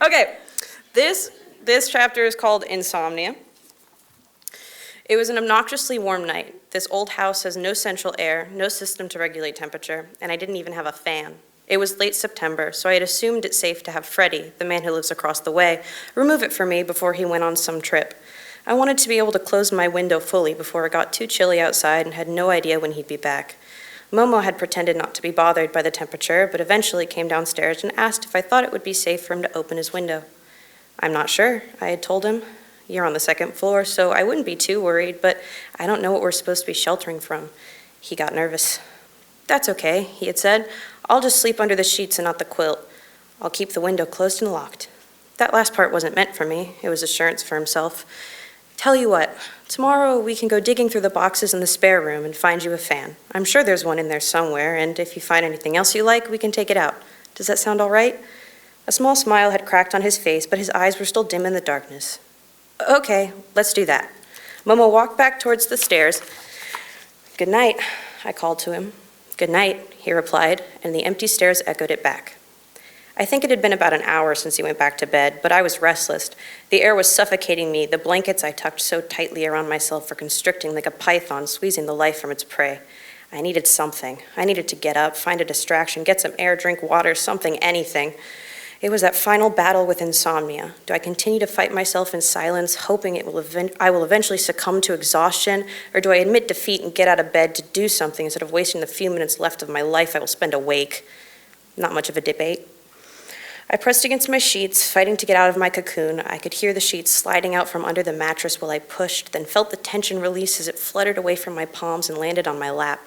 Okay, this chapter is called Insomnia. It was an obnoxiously warm night. This old house has no central air, no system to regulate temperature, and I didn't even have a fan. It was late September, so I had assumed it safe to have Freddie, the man who lives across the way, remove it for me before he went on some trip. I wanted to be able to close my window fully before it got too chilly outside and had no idea when he'd be back. Momo had pretended not to be bothered by the temperature, but eventually came downstairs and asked if I thought it would be safe for him to open his window. I'm not sure, I had told him. You're on the second floor, so I wouldn't be too worried, but I don't know what we're supposed to be sheltering from. He got nervous. That's okay, he had said. I'll just sleep under the sheets and not the quilt. I'll keep the window closed and locked. That last part wasn't meant for me. It was assurance for himself. Tell you what, tomorrow we can go digging through the boxes in the spare room and find you a fan. I'm sure there's one in there somewhere, and if you find anything else you like, we can take it out. Does that sound all right? A small smile had cracked on his face, but his eyes were still dim in the darkness. Okay, let's do that. Momo walked back towards the stairs. Good night, I called to him. Good night, he replied, and the empty stairs echoed it back. I think it had been about an hour since he went back to bed, but I was restless. The air was suffocating me, the blankets I tucked so tightly around myself were constricting like a python squeezing the life from its prey. I needed something. I needed to get up, find a distraction, get some air, drink water, something, anything. It was that final battle with insomnia. Do I continue to fight myself in silence, hoping I will eventually succumb to exhaustion, or do I admit defeat and get out of bed to do something instead of wasting the few minutes left of my life I will spend awake? Not much of a debate. I pressed against my sheets, fighting to get out of my cocoon. I could hear the sheets sliding out from under the mattress while I pushed, then felt the tension release as it fluttered away from my palms and landed on my lap.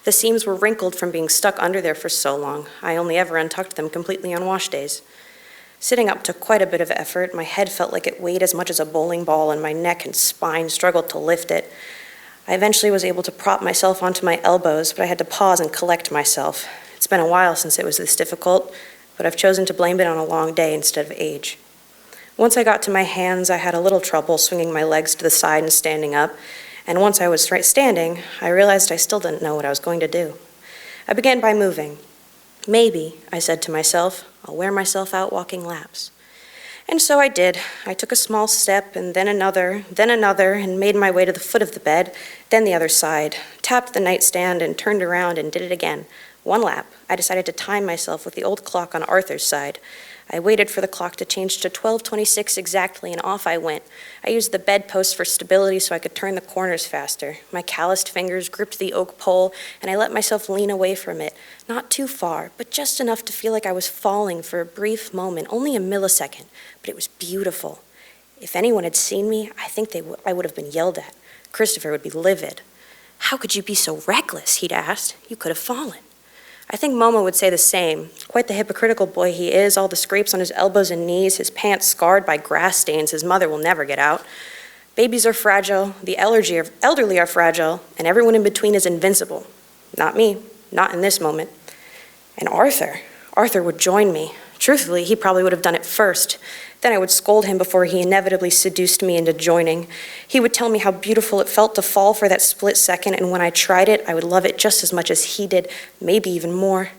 The seams were wrinkled from being stuck under there for so long. I only ever untucked them completely on wash days. Sitting up took quite a bit of effort. My head felt like it weighed as much as a bowling ball, and my neck and spine struggled to lift it. I eventually was able to prop myself onto my elbows, but I had to pause and collect myself. It's been a while since it was this difficult, but I've chosen to blame it on a long day instead of age. Once I got to my hands, I had a little trouble swinging my legs to the side and standing up, and once I was standing, I realized I still didn't know what I was going to do. I began by moving. Maybe, I said to myself, I'll wear myself out walking laps. And so I did. I took a small step, and then another, and made my way to the foot of the bed, then the other side, tapped the nightstand and turned around and did it again. One lap. I decided to time myself with the old clock on Arthur's side. I waited for the clock to change to 12:26 exactly, and off I went. I used the bedpost for stability so I could turn the corners faster. My calloused fingers gripped the oak pole, and I let myself lean away from it. Not too far, but just enough to feel like I was falling for a brief moment, only a millisecond, but it was beautiful. If anyone had seen me, I think I would have been yelled at. Christopher would be livid. How could you be so reckless, he'd asked. You could have fallen. I think Momo would say the same. Quite the hypocritical boy he is, all the scrapes on his elbows and knees, his pants scarred by grass stains his mother will never get out. Babies are fragile, the elderly are fragile, and everyone in between is invincible. Not me, not in this moment. And Arthur would join me. Truthfully, he probably would have done it first. Then I would scold him before he inevitably seduced me into joining. He would tell me how beautiful it felt to fall for that split second, and when I tried it, I would love it just as much as he did, maybe even more.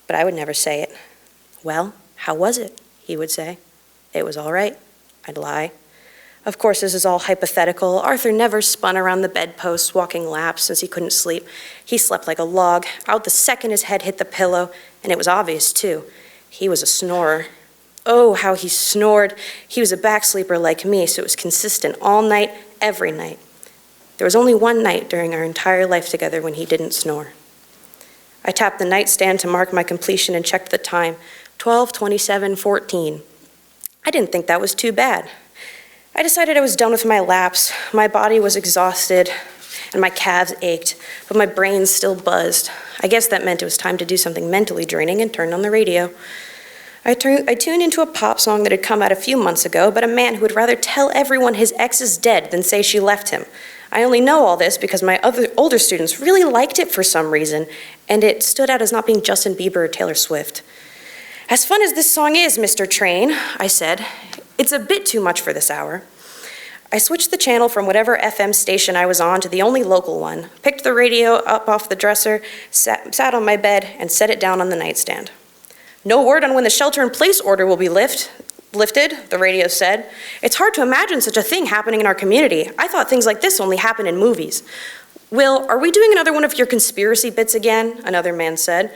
But I would never say it. Well, how was it? He would say. It was all right. I'd lie. Of course, this is all hypothetical. Arthur never spun around the bedpost, walking laps since he couldn't sleep. He slept like a log, out the second his head hit the pillow, and it was obvious, too. He was a snorer. Oh, how he snored. He was a back sleeper like me, so it was consistent all night, every night. There was only one night during our entire life together when he didn't snore. I tapped the nightstand to mark my completion and checked the time, 12:27:14. I didn't think that was too bad. I decided I was done with my laps. My body was exhausted, and my calves ached, but my brain still buzzed. I guess that meant it was time to do something mentally draining and turned on the radio. I tuned into a pop song that had come out a few months ago about a man who would rather tell everyone his ex is dead than say she left him. I only know all this because my other older students really liked it for some reason, and it stood out as not being Justin Bieber or Taylor Swift. As fun as this song is, Mr. Train, I said, it's a bit too much for this hour. I switched the channel from whatever FM station I was on to the only local one, picked the radio up off the dresser, sat on my bed, and set it down on the nightstand. No word on when the shelter-in-place order will be lifted, the radio said. It's hard to imagine such a thing happening in our community. I thought things like this only happen in movies. Will, are we doing another one of your conspiracy bits again? Another man said.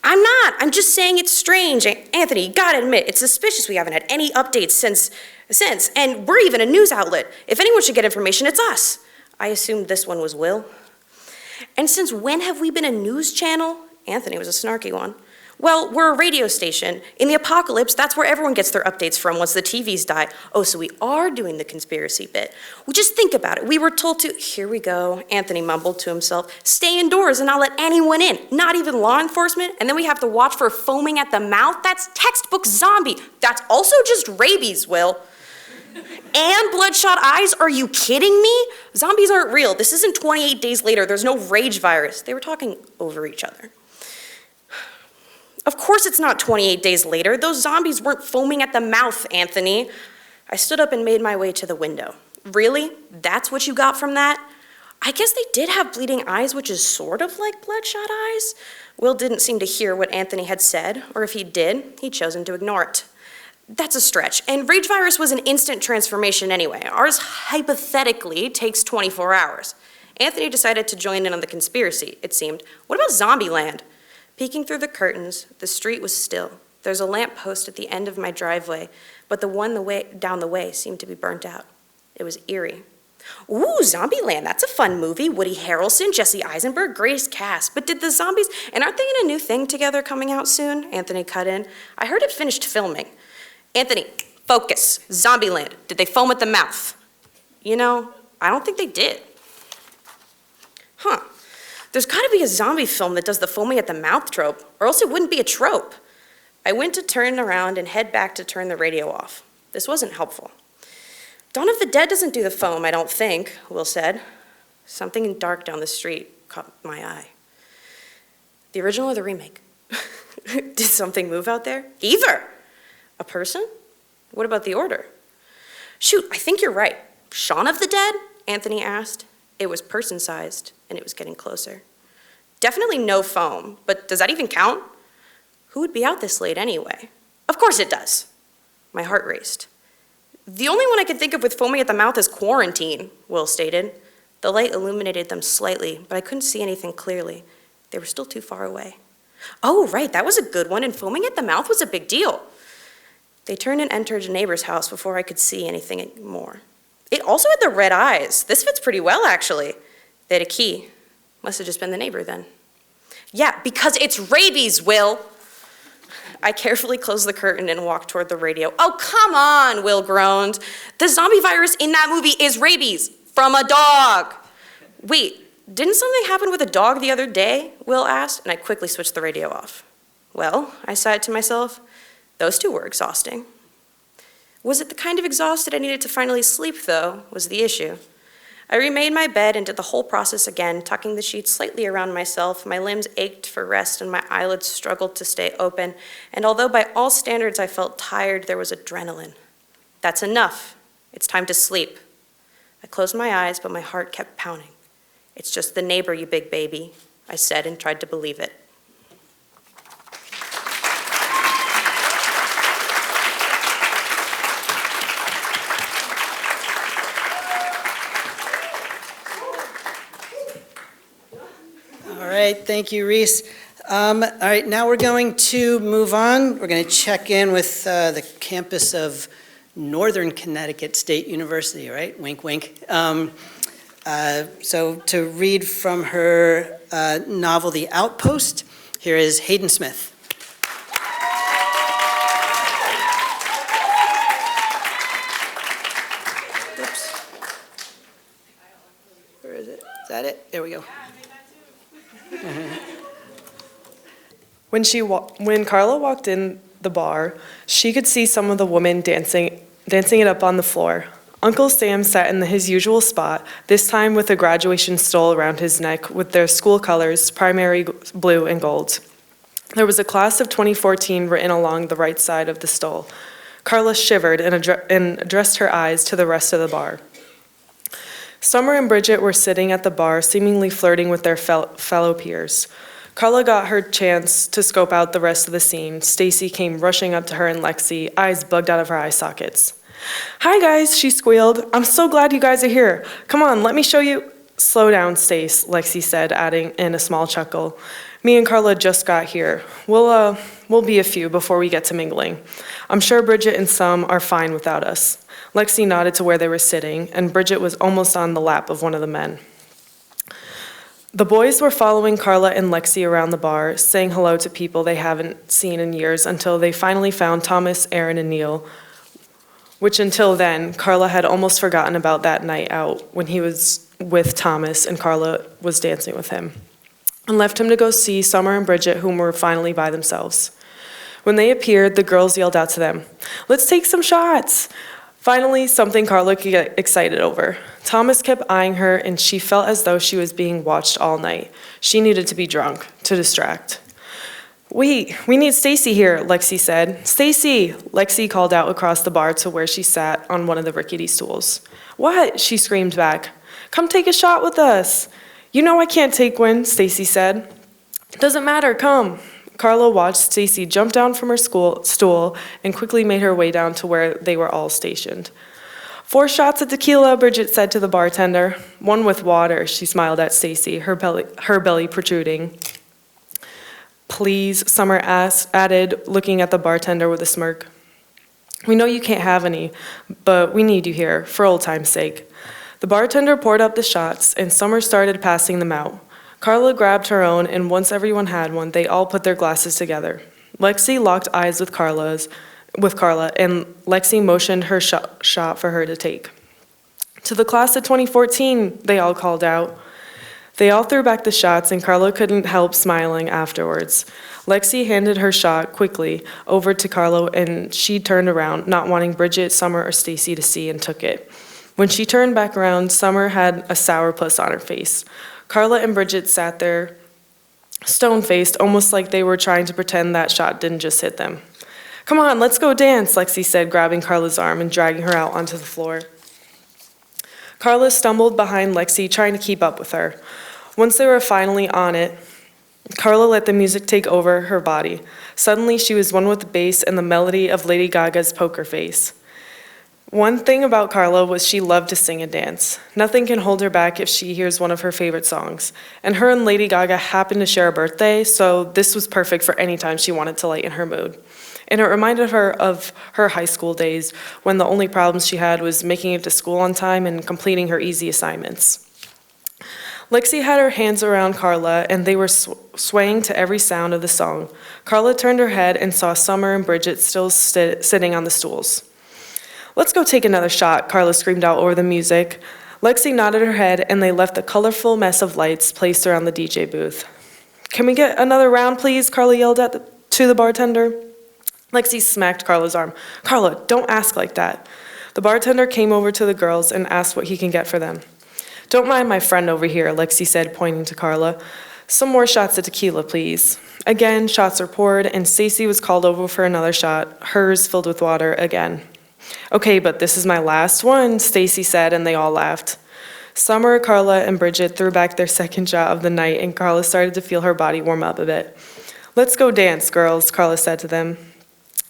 I'm not. I'm just saying it's strange. Anthony, you gotta admit, it's suspicious we haven't had any updates since, and we're even a news outlet. If anyone should get information, it's us. I assumed this one was Will. And since when have we been a news channel? Anthony was a snarky one. Well, we're a radio station. In the apocalypse, that's where everyone gets their updates from once the TVs die. Oh, so we are doing the conspiracy bit. Well, just think about it. We were told to, here we go, Anthony mumbled to himself, stay indoors and not let anyone in, not even law enforcement. And then we have to watch for foaming at the mouth? That's textbook zombie. That's also just rabies, Will. And bloodshot eyes? Are you kidding me? Zombies aren't real. This isn't 28 days later. There's no rage virus. They were talking over each other. Of course it's not 28 days later. Those zombies weren't foaming at the mouth, Anthony. I stood up and made my way to the window. Really? That's what you got from that? I guess they did have bleeding eyes, which is sort of like bloodshot eyes. Will didn't seem to hear what Anthony had said, or if he did, he'd chosen to ignore it. That's a stretch, and rage virus was an instant transformation anyway. Ours hypothetically takes 24 hours. Anthony decided to join in on the conspiracy, it seemed. What about Zombieland? Peeking through the curtains, the street was still. There's a lamp post at the end of my driveway, but the one down the way seemed to be burnt out. It was eerie. Ooh, Zombieland, that's a fun movie. Woody Harrelson, Jesse Eisenberg, greatest cast. But did the zombies, and aren't they in a new thing together coming out soon? Anthony cut in. I heard it finished filming. Anthony, focus. Zombieland, did they foam at the mouth? You know, I don't think they did. Huh. There's gotta be a zombie film that does the foaming at the mouth trope, or else it wouldn't be a trope. I went to turn around and head back to turn the radio off. This wasn't helpful. Dawn of the Dead doesn't do the foam, I don't think, Will said. Something dark down the street caught my eye. The original or the remake? Did something move out there? Either! A person? What about the order? Shoot, I think you're right. Shaun of the Dead? Anthony asked. It was person-sized, and it was getting closer. Definitely no foam, but does that even count? Who would be out this late anyway? Of course it does. My heart raced. The only one I could think of with foaming at the mouth is Quarantine, Will stated. The light illuminated them slightly, but I couldn't see anything clearly. They were still too far away. Oh, right, that was a good one, and foaming at the mouth was a big deal. They turned and entered a neighbor's house before I could see anything more. It also had the red eyes. This fits pretty well, actually. They had a key. Must have just been the neighbor then. Yeah, because it's rabies, Will. I carefully closed the curtain and walked toward the radio. Oh, come on, Will groaned. The zombie virus in that movie is rabies from a dog. Wait, didn't something happen with a dog the other day? Will asked, and I quickly switched the radio off. Well, I sighed to myself, those two were exhausting. Was it the kind of exhausted I needed to finally sleep, though, was the issue. I remade my bed and did the whole process again, tucking the sheets slightly around myself. My limbs ached for rest and my eyelids struggled to stay open. And although by all standards I felt tired, there was adrenaline. That's enough. It's time to sleep. I closed my eyes, but my heart kept pounding. It's just the neighbor, you big baby, I said and tried to believe it. All right, thank you, Reese. All right, now we're going to move on. We're going to check in with the campus of Northern Connecticut State University, right? Wink, wink. So to read from her novel, The Outpost, here is Hayden Smith. Oops. Where is it? Is that it? There we go. When Carla walked in the bar, she could see some of the women dancing it up on the floor. Uncle Sam sat in his usual spot, this time with a graduation stole around his neck with their school colors, primary blue and gold. There was a class of 2014 written along the right side of the stole. Carla shivered and addressed her eyes to the rest of the bar. Summer and Bridget were sitting at the bar, seemingly flirting with their fellow peers. Carla got her chance to scope out the rest of the scene. Stacy came rushing up to her and Lexi, eyes bugged out of her eye sockets. "Hi guys," she squealed. "I'm so glad you guys are here. Come on, let me show you." "Slow down, Stace," Lexi said, adding in a small chuckle. "Me and Carla just got here. We'll be a few before we get to mingling. I'm sure Bridget and some are fine without us." Lexi nodded to where they were sitting, and Bridget was almost on the lap of one of the men. The boys were following Carla and Lexi around the bar, saying hello to people they haven't seen in years until they finally found Thomas, Aaron, and Neil, which until then, Carla had almost forgotten about that night out when he was with Thomas and Carla was dancing with him, and left him to go see Summer and Bridget, whom were finally by themselves. When they appeared, the girls yelled out to them, "Let's take some shots!" Finally, something Carla could get excited over. Thomas kept eyeing her, and she felt as though she was being watched all night. She needed to be drunk, to distract. "Wait, we need Stacy here," Lexi said. "Stacy!" Lexi called out across the bar to where she sat on one of the rickety stools. "What?" she screamed back. "Come take a shot with us." "You know I can't take one," Stacy said. "Doesn't matter, come." Carla watched Stacy jump down from her stool and quickly made her way down to where they were all stationed. "4 shots of tequila," Bridget said to the bartender. "1 with water," she smiled at Stacy, her belly protruding. "Please," Summer added, looking at the bartender with a smirk. "We know you can't have any, but we need you here, for old time's sake." The bartender poured up the shots, and Summer started passing them out. Carla grabbed her own, and once everyone had one, they all put their glasses together. Lexi locked eyes with Carla, and Lexi motioned her shot for her to take. "To the class of 2014, they all called out. They all threw back the shots, and Carla couldn't help smiling afterwards. Lexi handed her shot quickly over to Carla, and she turned around, not wanting Bridget, Summer, or Stacy to see, and took it. When she turned back around, Summer had a sourpuss on her face. Carla and Bridget sat there, stone-faced, almost like they were trying to pretend that shot didn't just hit them. "Come on, let's go dance," Lexi said, grabbing Carla's arm and dragging her out onto the floor. Carla stumbled behind Lexi, trying to keep up with her. Once they were finally on it, Carla let the music take over her body. Suddenly, she was one with the bass and the melody of Lady Gaga's Poker Face. One thing about Carla was she loved to sing and dance. Nothing can hold her back if she hears one of her favorite songs. And her and Lady Gaga happened to share a birthday, so this was perfect for any time she wanted to lighten her mood. And it reminded her of her high school days, when the only problems she had was making it to school on time and completing her easy assignments. Lexi had her hands around Carla, and they were swaying to every sound of the song. Carla turned her head and saw Summer and Bridget still sitting on the stools. "Let's go take another shot," Carla screamed out over the music. Lexi nodded her head, and they left a colorful mess of lights placed around the DJ booth. "Can we get another round, please?" Carla yelled to the bartender. Lexi smacked Carla's arm. "Carla, don't ask like that." The bartender came over to the girls and asked what he can get for them. "Don't mind my friend over here," Lexi said, pointing to Carla. "Some more shots of tequila, please." Again, shots were poured, and Stacy was called over for another shot, hers filled with water again. "Okay, but this is my last one," Stacy said, and they all laughed. Summer, Carla, and Bridget threw back their second shot of the night, and Carla started to feel her body warm up a bit. "Let's go dance, girls," Carla said to them.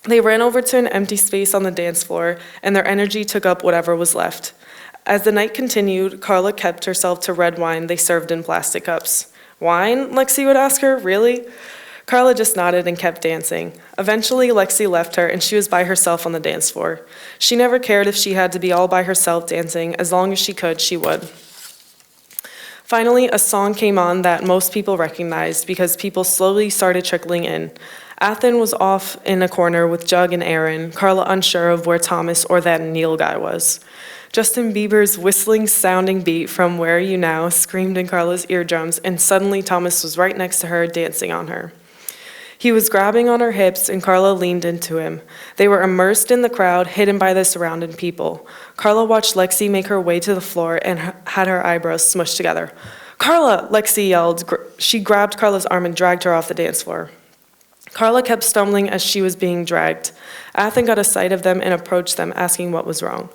They ran over to an empty space on the dance floor, and their energy took up whatever was left. As the night continued, Carla kept herself to red wine they served in plastic cups. "Wine?" Lexi would ask her. "Really?" Carla just nodded and kept dancing. Eventually, Lexi left her, and she was by herself on the dance floor. She never cared if she had to be all by herself dancing. As long as she could, she would. Finally, a song came on that most people recognized because people slowly started trickling in. Athen was off in a corner with Jug and Aaron, Carla unsure of where Thomas or that Neil guy was. Justin Bieber's whistling sounding beat from Where Are You Now screamed in Carla's eardrums, and suddenly Thomas was right next to her, dancing on her. He was grabbing on her hips, and Carla leaned into him. They were immersed in the crowd, hidden by the surrounding people. Carla watched Lexi make her way to the floor and had her eyebrows smushed together. "Carla!" Lexi yelled. She grabbed Carla's arm and dragged her off the dance floor. Carla kept stumbling as she was being dragged. Athen got a sight of them and approached them, asking what was wrong.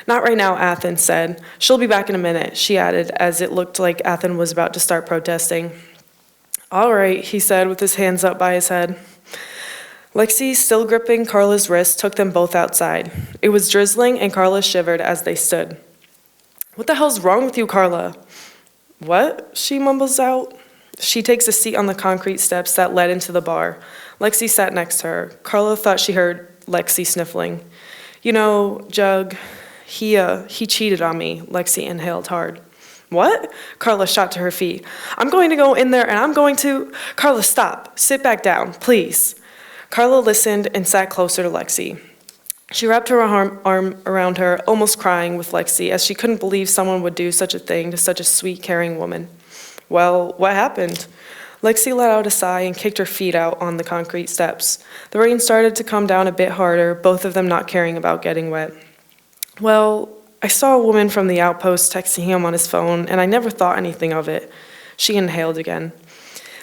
"Not right now," Athen said. "She'll be back in a minute," she added, as it looked like Athen was about to start protesting. "All right," he said with his hands up by his head. Lexi, still gripping Carla's wrist, took them both outside. It was drizzling, and Carla shivered as they stood. "What the hell's wrong with you, Carla?" "What?" she mumbles out. She takes a seat on the concrete steps that led into the bar. Lexi sat next to her. Carla thought she heard Lexi sniffling. "You know, Jug, he cheated on me," Lexi inhaled hard. What? Carla shot to her feet. I'm going to go in there and I'm going to... Carla, stop. Sit back down, please. Carla listened and sat closer to Lexi. She wrapped her arm around her, almost crying with Lexi, as she couldn't believe someone would do such a thing to such a sweet, caring woman. Well, what happened? Lexi let out a sigh and kicked her feet out on the concrete steps. The rain started to come down a bit harder, both of them not caring about getting wet. Well, I saw a woman from the outpost texting him on his phone, and I never thought anything of it. She inhaled again.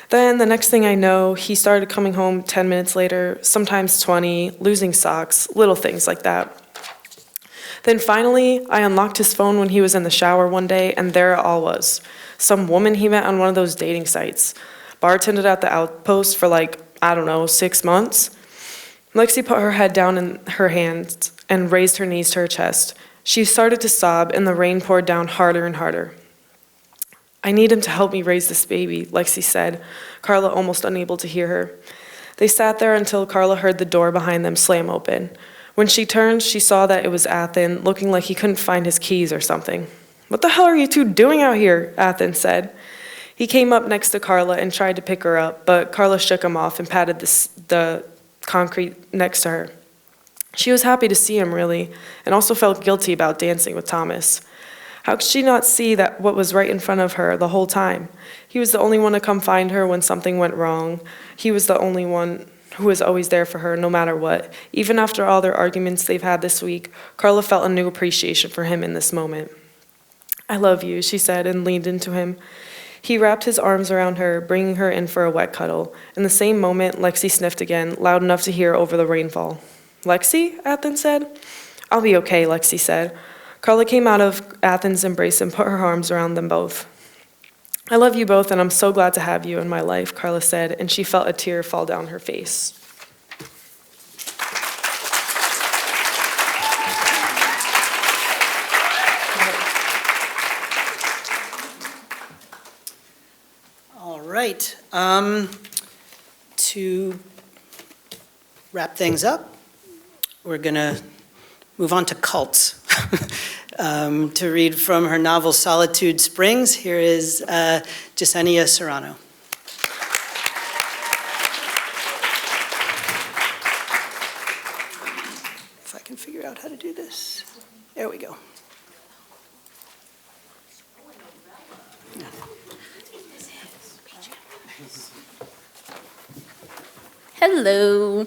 Then, the next thing I know, he started coming home 10 minutes later, sometimes 20, losing socks, little things like that. Then finally, I unlocked his phone when he was in the shower one day, and there it all was. Some woman he met on one of those dating sites. Bartended at the outpost for 6 months. Lexi put her head down in her hands and raised her knees to her chest. She started to sob, and the rain poured down harder and harder. I need him to help me raise this baby, Lexi said, Carla almost unable to hear her. They sat there until Carla heard the door behind them slam open. When she turned, she saw that it was Athen, looking like he couldn't find his keys or something. What the hell are you two doing out here? Athen said. He came up next to Carla and tried to pick her up, but Carla shook him off and patted the concrete next to her. She was happy to see him, really, and also felt guilty about dancing with Thomas. How could she not see that what was right in front of her the whole time? He was the only one to come find her when something went wrong. He was the only one who was always there for her, no matter what. Even after all their arguments they've had this week, Carla felt a new appreciation for him in this moment. I love you, she said, and leaned into him. He wrapped his arms around her, bringing her in for a wet cuddle. In the same moment, Lexi sniffed again, loud enough to hear over the rainfall. Lexi? Athen said. I'll be okay, Lexi said. Carla came out of Athen's embrace and put her arms around them both. I love you both, and I'm so glad to have you in my life, Carla said, and she felt a tear fall down her face. All right. To wrap things up, we're going to move on to cults. To read from her novel Solitude Springs, here is Jasenia Serrano. If I can figure out how to do this. There we go. Hello.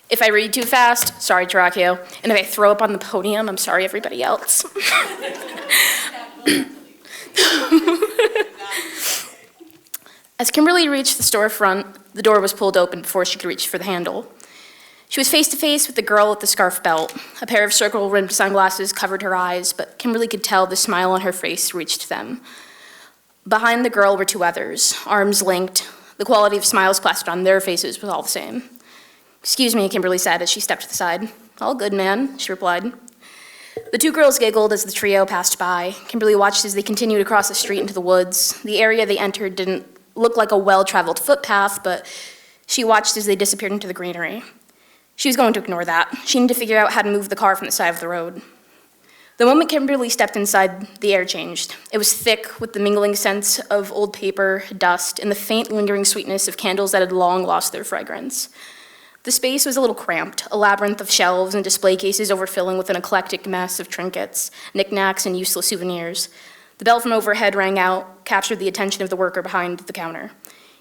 If I read too fast, sorry, Tarakio. And if I throw up on the podium, I'm sorry, everybody else. As Kimberly reached the storefront, the door was pulled open before she could reach for the handle. She was face to face with the girl with the scarf belt. A pair of circle-rimmed sunglasses covered her eyes, but Kimberly could tell the smile on her face reached them. Behind the girl were two others, arms linked. The quality of smiles plastered on their faces was all the same. Excuse me, Kimberly said as she stepped to the side. All good, man, she replied. The two girls giggled as the trio passed by. Kimberly watched as they continued across the street into the woods. The area they entered didn't look like a well-traveled footpath, but she watched as they disappeared into the greenery. She was going to ignore that. She needed to figure out how to move the car from the side of the road. The moment Kimberly stepped inside, the air changed. It was thick with the mingling scents of old paper, dust, and the faint lingering sweetness of candles that had long lost their fragrance. The space was a little cramped, a labyrinth of shelves and display cases overfilling with an eclectic mess of trinkets, knickknacks, and useless souvenirs. The bell from overhead rang out, captured the attention of the worker behind the counter.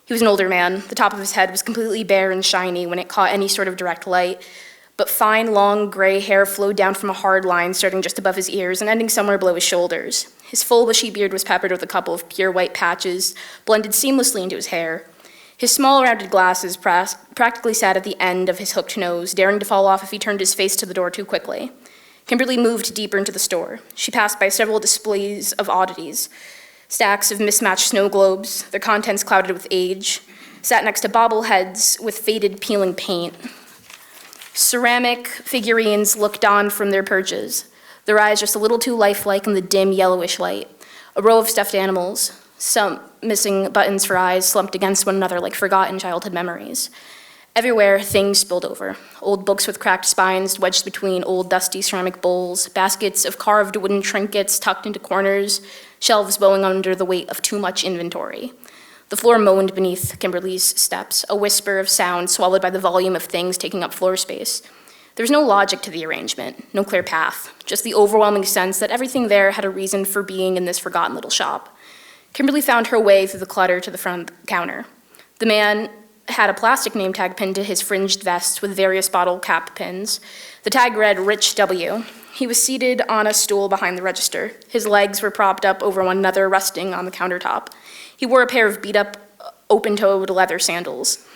He was an older man. The top of his head was completely bare and shiny when it caught any sort of direct light, but fine, long, gray hair flowed down from a hard line starting just above his ears and ending somewhere below his shoulders. His full, bushy beard was peppered with a couple of pure white patches, blended seamlessly into his hair. His small, rounded glasses practically sat at the end of his hooked nose, daring to fall off if he turned his face to the door too quickly. Kimberly moved deeper into the store. She passed by several displays of oddities, stacks of mismatched snow globes, their contents clouded with age, sat next to bobbleheads with faded, peeling paint. Ceramic figurines looked on from their perches, their eyes just a little too lifelike in the dim, yellowish light. A row of stuffed animals, some missing buttons for eyes slumped against one another like forgotten childhood memories. Everywhere, things spilled over. Old books with cracked spines wedged between old dusty ceramic bowls, baskets of carved wooden trinkets tucked into corners, shelves bowing under the weight of too much inventory. The floor moaned beneath Kimberly's steps, a whisper of sound swallowed by the volume of things taking up floor space. There was no logic to the arrangement, no clear path, just the overwhelming sense that everything there had a reason for being in this forgotten little shop. Kimberly found her way through the clutter to the front counter. The man had a plastic name tag pinned to his fringed vest with various bottle cap pins. The tag read Rich W. He was seated on a stool behind the register. His legs were propped up over one another, resting on the countertop. He wore a pair of beat-up, open-toed leather sandals.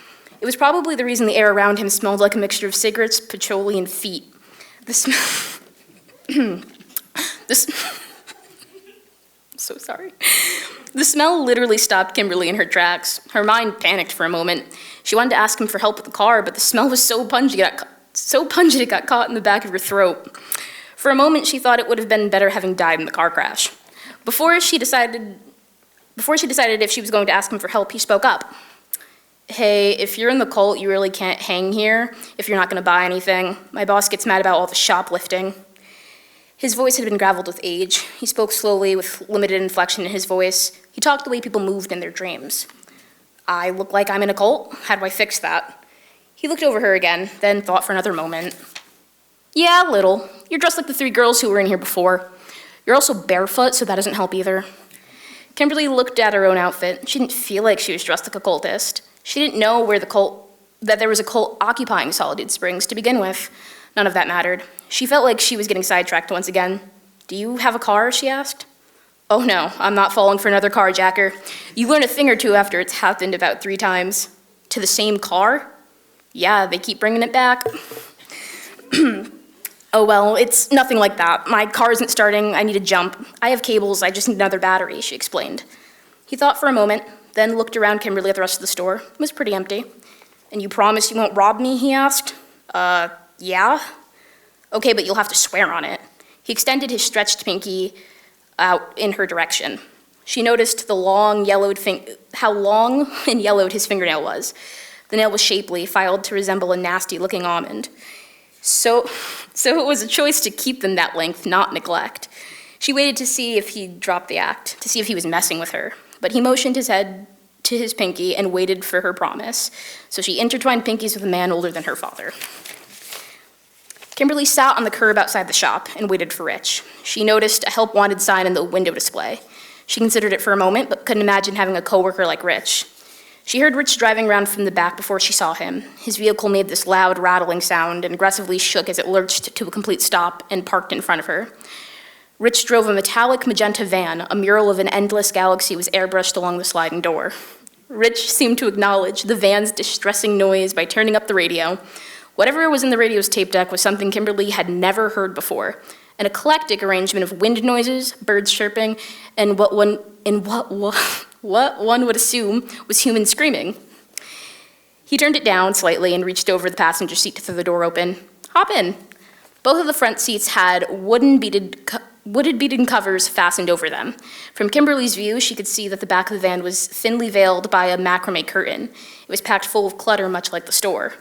It was probably the reason the air around him smelled like a mixture of cigarettes, patchouli, and feet. So sorry. The smell literally stopped Kimberly in her tracks. Her mind panicked for a moment. She wanted to ask him for help with the car, but the smell was so pungent it got caught in the back of her throat. For a moment, she thought it would have been better having died in the car crash. Before she decided if she was going to ask him for help, he spoke up. Hey, if you're in the cult, you really can't hang here if you're not going to buy anything. My boss gets mad about all the shoplifting. His voice had been graveled with age. He spoke slowly with limited inflection in his voice. He talked the way people moved in their dreams. I look like I'm in a cult? How do I fix that? He looked over her again, then thought for another moment. Yeah, a little. You're dressed like the 3 girls who were in here before. You're also barefoot, so that doesn't help either. Kimberly looked at her own outfit. She didn't feel like she was dressed like a cultist. She didn't know that there was a cult occupying Solitude Springs to begin with. None of that mattered. She felt like she was getting sidetracked once again. Do you have a car? She asked. Oh no, I'm not falling for another carjacker. You learn a thing or two after it's happened about 3 times. To the same car? Yeah, they keep bringing it back. Oh well, it's nothing like that. My car isn't starting, I need a jump. I have cables, I just need another battery, she explained. He thought for a moment, then looked around Kimberly at the rest of the store. It was pretty empty. And you promise you won't rob me, he asked. Yeah? Okay, but you'll have to swear on it. He extended his stretched pinky out in her direction. She noticed how long and yellowed his fingernail was. The nail was shapely, filed to resemble a nasty-looking almond. So it was a choice to keep them that length, not neglect. She waited to see if he'd drop the act, to see if he was messing with her. But he motioned his head to his pinky and waited for her promise. So she intertwined pinkies with a man older than her father. Kimberly sat on the curb outside the shop and waited for Rich. She noticed a help wanted sign in the window display. She considered it for a moment, but couldn't imagine having a coworker like Rich. She heard Rich driving around from the back before she saw him. His vehicle made this loud, rattling sound and aggressively shook as it lurched to a complete stop and parked in front of her. Rich drove a metallic magenta van. A mural of an endless galaxy was airbrushed along the sliding door. Rich seemed to acknowledge the van's distressing noise by turning up the radio. Whatever was in the radio's tape deck was something Kimberly had never heard before. An eclectic arrangement of wind noises, birds chirping, and what one would assume was human screaming. He turned it down slightly and reached over the passenger seat to throw the door open. Hop in. Both of the front seats had wooden beaded covers fastened over them. From Kimberly's view, she could see that the back of the van was thinly veiled by a macrame curtain. It was packed full of clutter, much like the store.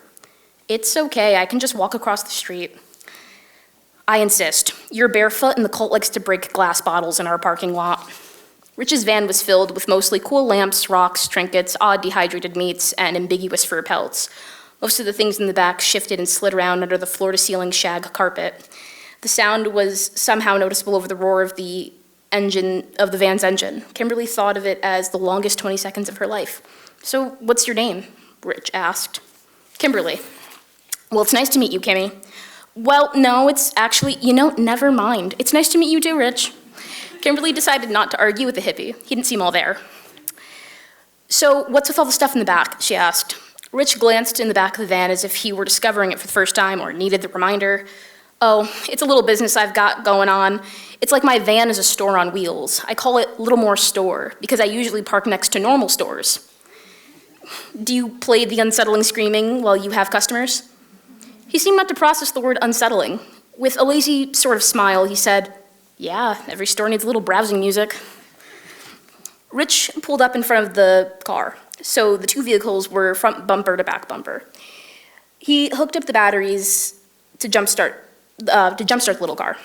It's okay, I can just walk across the street. I insist. You're barefoot and the cult likes to break glass bottles in our parking lot. Rich's van was filled with mostly cool lamps, rocks, trinkets, odd dehydrated meats, and ambiguous fur pelts. Most of the things in the back shifted and slid around under the floor-to-ceiling shag carpet. The sound was somehow noticeable over the roar of the van's engine. Kimberly thought of it as the longest 20 seconds of her life. So, what's your name? Rich asked. Kimberly. Well, it's nice to meet you, Kimmy. Well, no, it's actually, never mind. It's nice to meet you too, Rich. Kimberly decided not to argue with the hippie. He didn't seem all there. So, what's with all the stuff in the back? She asked. Rich glanced in the back of the van as if he were discovering it for the first time or needed the reminder. Oh, it's a little business I've got going on. It's like my van is a store on wheels. I call it Littlemore Store because I usually park next to normal stores. Do you play the unsettling screaming while you have customers? He seemed not to process the word unsettling. With a lazy sort of smile, he said, yeah, every store needs a little browsing music. Rich pulled up in front of the car, so the 2 vehicles were front bumper to back bumper. He hooked up the batteries to jumpstart the little car.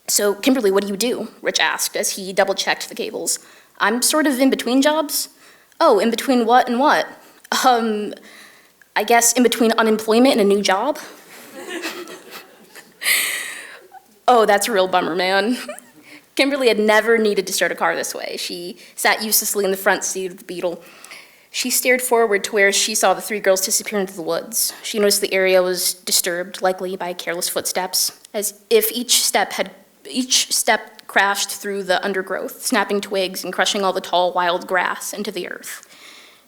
"So, Kimberly, what do you do?" Rich asked as he double-checked the cables. "I'm sort of in between jobs." "Oh, in between what and what?" I guess in between unemployment and a new job." Oh, that's a real bummer, man. Kimberly had never needed to start a car this way. She sat uselessly in the front seat of the Beetle. She stared forward to where she saw the three girls disappear into the woods. She noticed the area was disturbed, likely by careless footsteps, as if each step crashed through the undergrowth, snapping twigs and crushing all the tall, wild grass into the earth.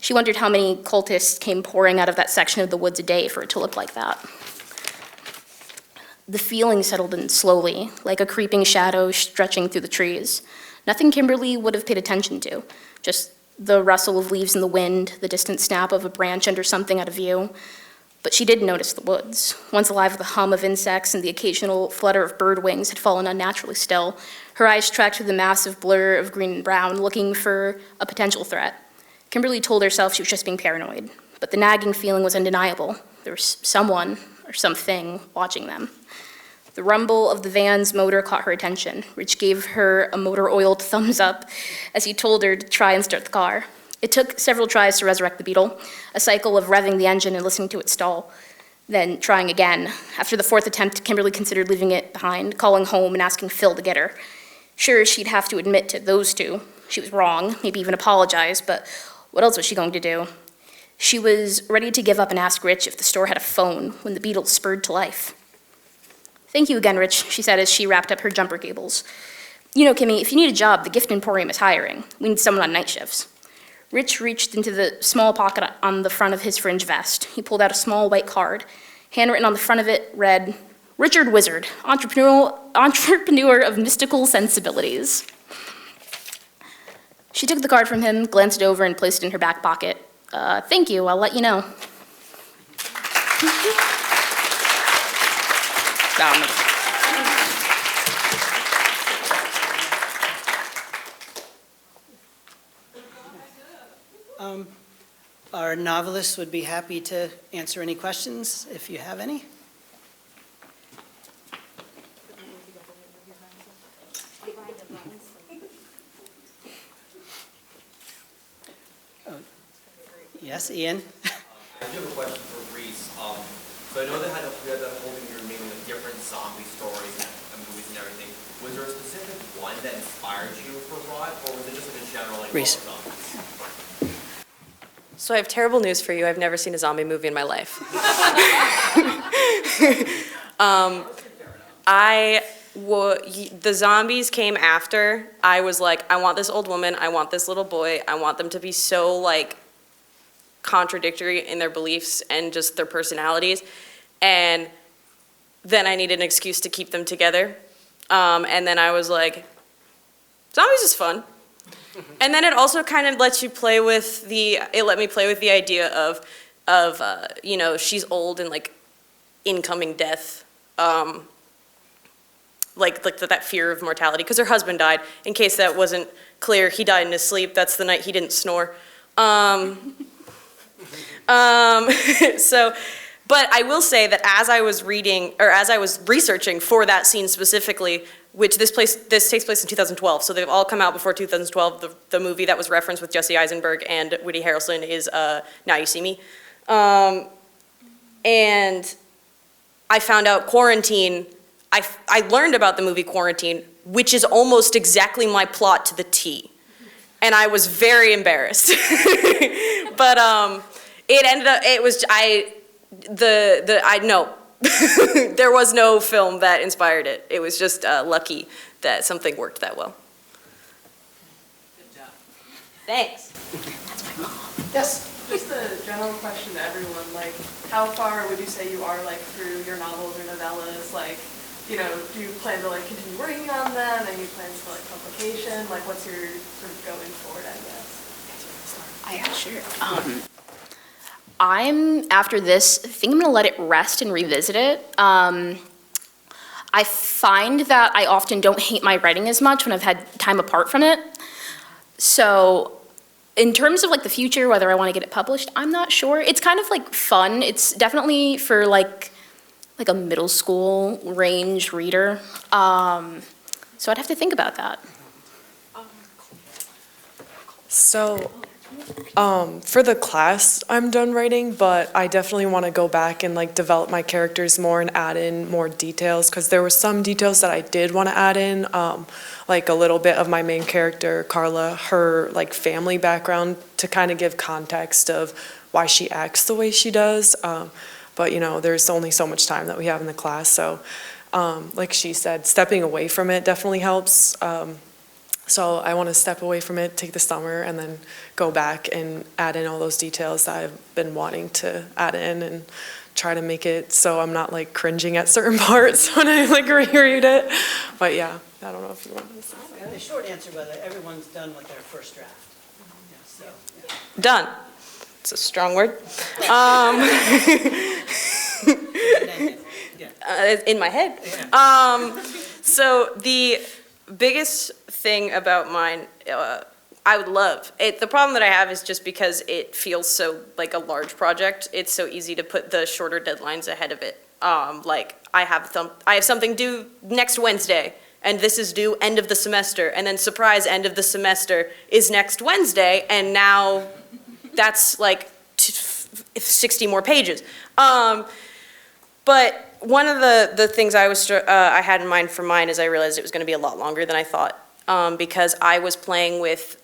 She wondered how many cultists came pouring out of that section of the woods a day for it to look like that. The feeling settled in slowly, like a creeping shadow stretching through the trees. Nothing Kimberly would have paid attention to, just the rustle of leaves in the wind, the distant snap of a branch under something out of view. But she did notice the woods. Once alive with the hum of insects and the occasional flutter of bird wings had fallen unnaturally still. Her eyes tracked through the massive blur of green and brown, looking for a potential threat. Kimberly told herself she was just being paranoid, but the nagging feeling was undeniable. There was someone or something watching them. The rumble of the van's motor caught her attention. Rich gave her a motor-oiled thumbs up as he told her to try and start the car. It took several tries to resurrect the Beetle, a cycle of revving the engine and listening to it stall, then trying again. After the fourth attempt, Kimberly considered leaving it behind, calling home and asking Phil to get her. Sure, she'd have to admit to those two. She was wrong, maybe even apologize, but what else was she going to do? She was ready to give up and ask Rich if the store had a phone when the Beetle spurred to life. "Thank you again, Rich," she said as she wrapped up her jumper cables. "You know, Kimmy, if you need a job, the Gift Emporium is hiring. We need someone on night shifts." Rich reached into the small pocket on the front of his fringe vest. He pulled out a small white card. Handwritten on the front of it read, "Richard Wizard, entrepreneur of mystical sensibilities." She took the card from him, glanced it over, and placed it in her back pocket. Thank you, I'll let you know." Our novelist would be happy to answer any questions if you have any. Yes, Ian? I do have a question for Reese. So I know they had that holding your name with different zombie stories and movies and everything. Was there a specific one that inspired you for Rot, or was it just like a general like Reese. love of zombies? So I have terrible news for you. I've never seen a zombie movie in my life. The zombies came after. I was like, I want this old woman, I want this little boy, I want them to be so like contradictory in their beliefs and just their personalities. And then I needed an excuse to keep them together. And then I was like, zombies is fun. And then it also kind of lets you play with it let me play with the idea of you know, she's old and like incoming death. Like that fear of mortality, because her husband died. In case that wasn't clear, he died in his sleep. That's the night he didn't snore. But I will say that as I was reading, or as I was researching for that scene specifically, which this takes place in 2012, so they've all come out before 2012. The movie that was referenced with Jesse Eisenberg and Woody Harrelson is Now You See Me. And I found out Quarantine, I learned about the movie Quarantine, which is almost exactly my plot to the T. And I was very embarrassed. But it ended up, it was, no. There was no film that inspired it. It was just lucky that something worked that well. Good job. Thanks. Yes? Just a general question to everyone, like, how far would you say you are, like, through your novels or novellas? Like, you know, do you plan to, like, continue working on them? Any plans for, like, publication? Like, what's your sort of going forward, I guess? Sure. After this, I think I'm gonna let it rest and revisit it. I find that I often don't hate my writing as much when I've had time apart from it. So in terms of like the future, whether I want to get it published, I'm not sure. It's kind of like fun. It's definitely for like a middle school range reader. So I'd have to think about that. So, for the class, I'm done writing, but I definitely want to go back and like develop my characters more and add in more details, because there were some details that I did want to add in, like a little bit of my main character, Carla, her like family background to kind of give context of why she acts the way she does. But you know, there's only so much time that we have in the class, so like she said, stepping away from it definitely helps. So I want to step away from it, take the summer, and then go back and add in all those details that I've been wanting to add in and try to make it so I'm not like cringing at certain parts when I like reread it. But yeah, I don't know if you want to say something. The short answer was that everyone's done with their first draft. Yeah, so, yeah. Done. It's a strong word. In my head. So the biggest thing about mine, I would love, the problem that I have is just because it feels so like a large project, it's so easy to put the shorter deadlines ahead of it. Like I have something due next Wednesday, and this is due end of the semester, and then surprise, end of the semester is next Wednesday, and now that's like 60 more pages. But one of the things I had in mind for mine is I realized it was going to be a lot longer than I thought, because I was playing with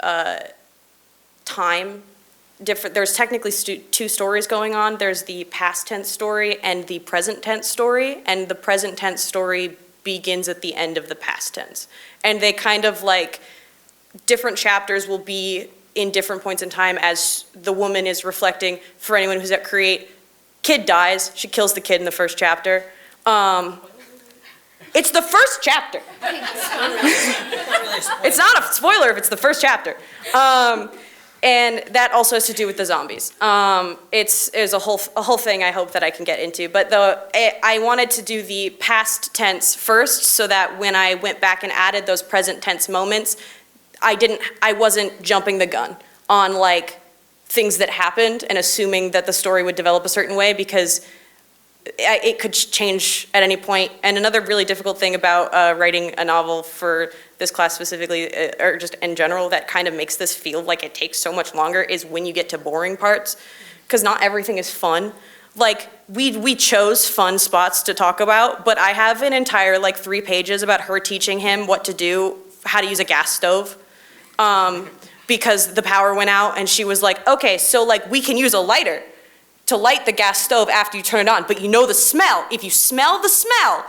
time. There's technically two stories going on. There's the past tense story and the present tense story, and the present tense story begins at the end of the past tense. And they kind of like, different chapters will be in different points in time as the woman is reflecting. For anyone who's at Create, kid dies, she kills the kid in the first chapter. It's the first chapter. It's not a spoiler if it's the first chapter. And that also has to do with the zombies. It's a whole thing I hope that I can get into. But I wanted to do the past tense first so that when I went back and added those present tense moments, I wasn't jumping the gun on like things that happened and assuming that the story would develop a certain way, because it could change at any point. And another really difficult thing about writing a novel for this class specifically, or just in general, that kind of makes this feel like it takes so much longer, is when you get to boring parts, because not everything is fun. Like, we chose fun spots to talk about, but I have an entire like 3 pages about her teaching him what to do, how to use a gas stove. Because the power went out, and she was like, okay, so like we can use a lighter to light the gas stove after you turn it on, but you know the smell. If you smell the smell,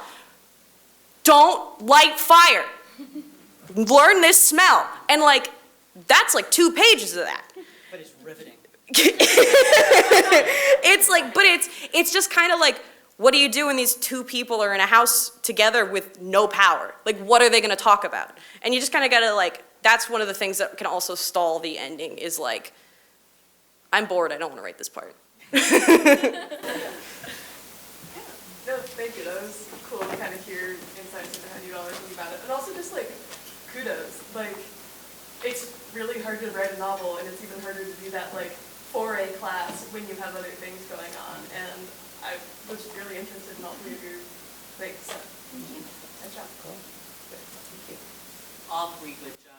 don't light fire. Learn this smell. And like, that's like 2 pages of that. But it's riveting. It's like, but it's just kind of like, what do you do when these 2 people are in a house together with no power? Like, what are they gonna talk about? And you just kind of gotta like, that's one of the things that can also stall the ending, is like, I'm bored, I don't want to write this part. No, thank you. That was cool to kind of hear insights into how you all are thinking about it. And also just like, kudos. Like, it's really hard to write a novel, and it's even harder to do that like for a class when you have other things going on. And I was really interested in all 3 of your things. So, nice job. Cool. Thank you. All 3 good jobs.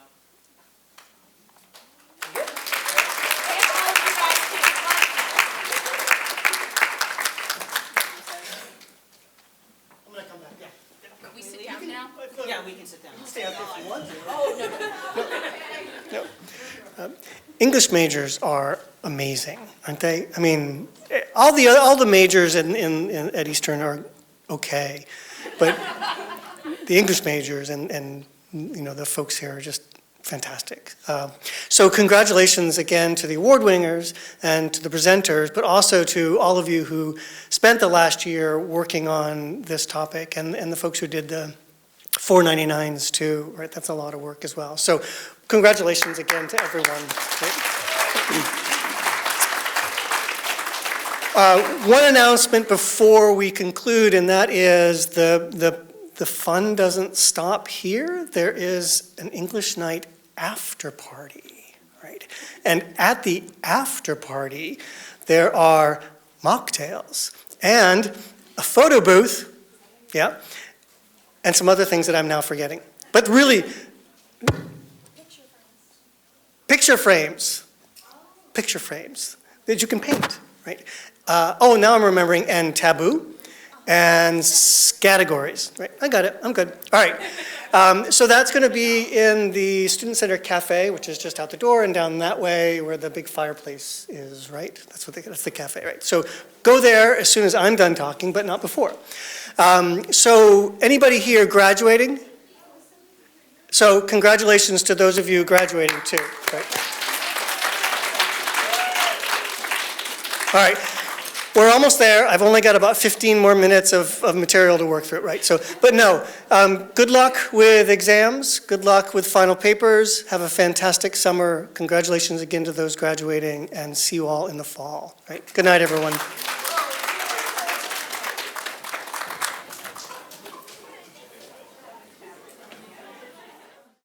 I'm gonna come back, yeah. Can we sit down now? Yeah, we can sit down. Stay up if you want to. Oh, no. English majors are amazing, aren't they? I mean, all the majors at Eastern are okay, but the English majors and you know, the folks here are just fantastic. So congratulations again to the award winners and to the presenters, but also to all of you who spent the last year working on this topic, and the folks who did the 499s too, right? That's a lot of work as well. So congratulations again to everyone. One announcement before we conclude, and that is the fun doesn't stop here. There is an English night after party, right? And at the after party, there are mocktails and a photo booth, yeah, and some other things that I'm now forgetting. But really, picture frames that you can paint, right? Oh, now I'm remembering, and taboo, and categories, right? I got it, I'm good. All right. So that's going to be in the Student Center Cafe, which is just out the door and down that way where the big fireplace is, right? That's the cafe, right? So go there as soon as I'm done talking, but not before. So anybody here graduating? So congratulations to those of you graduating too, right? All right. We're almost there. I've only got about 15 more minutes of material to work through, right? So, but no, good luck with exams. Good luck with final papers. Have a fantastic summer. Congratulations again to those graduating, and see you all in the fall, right? Good night, everyone.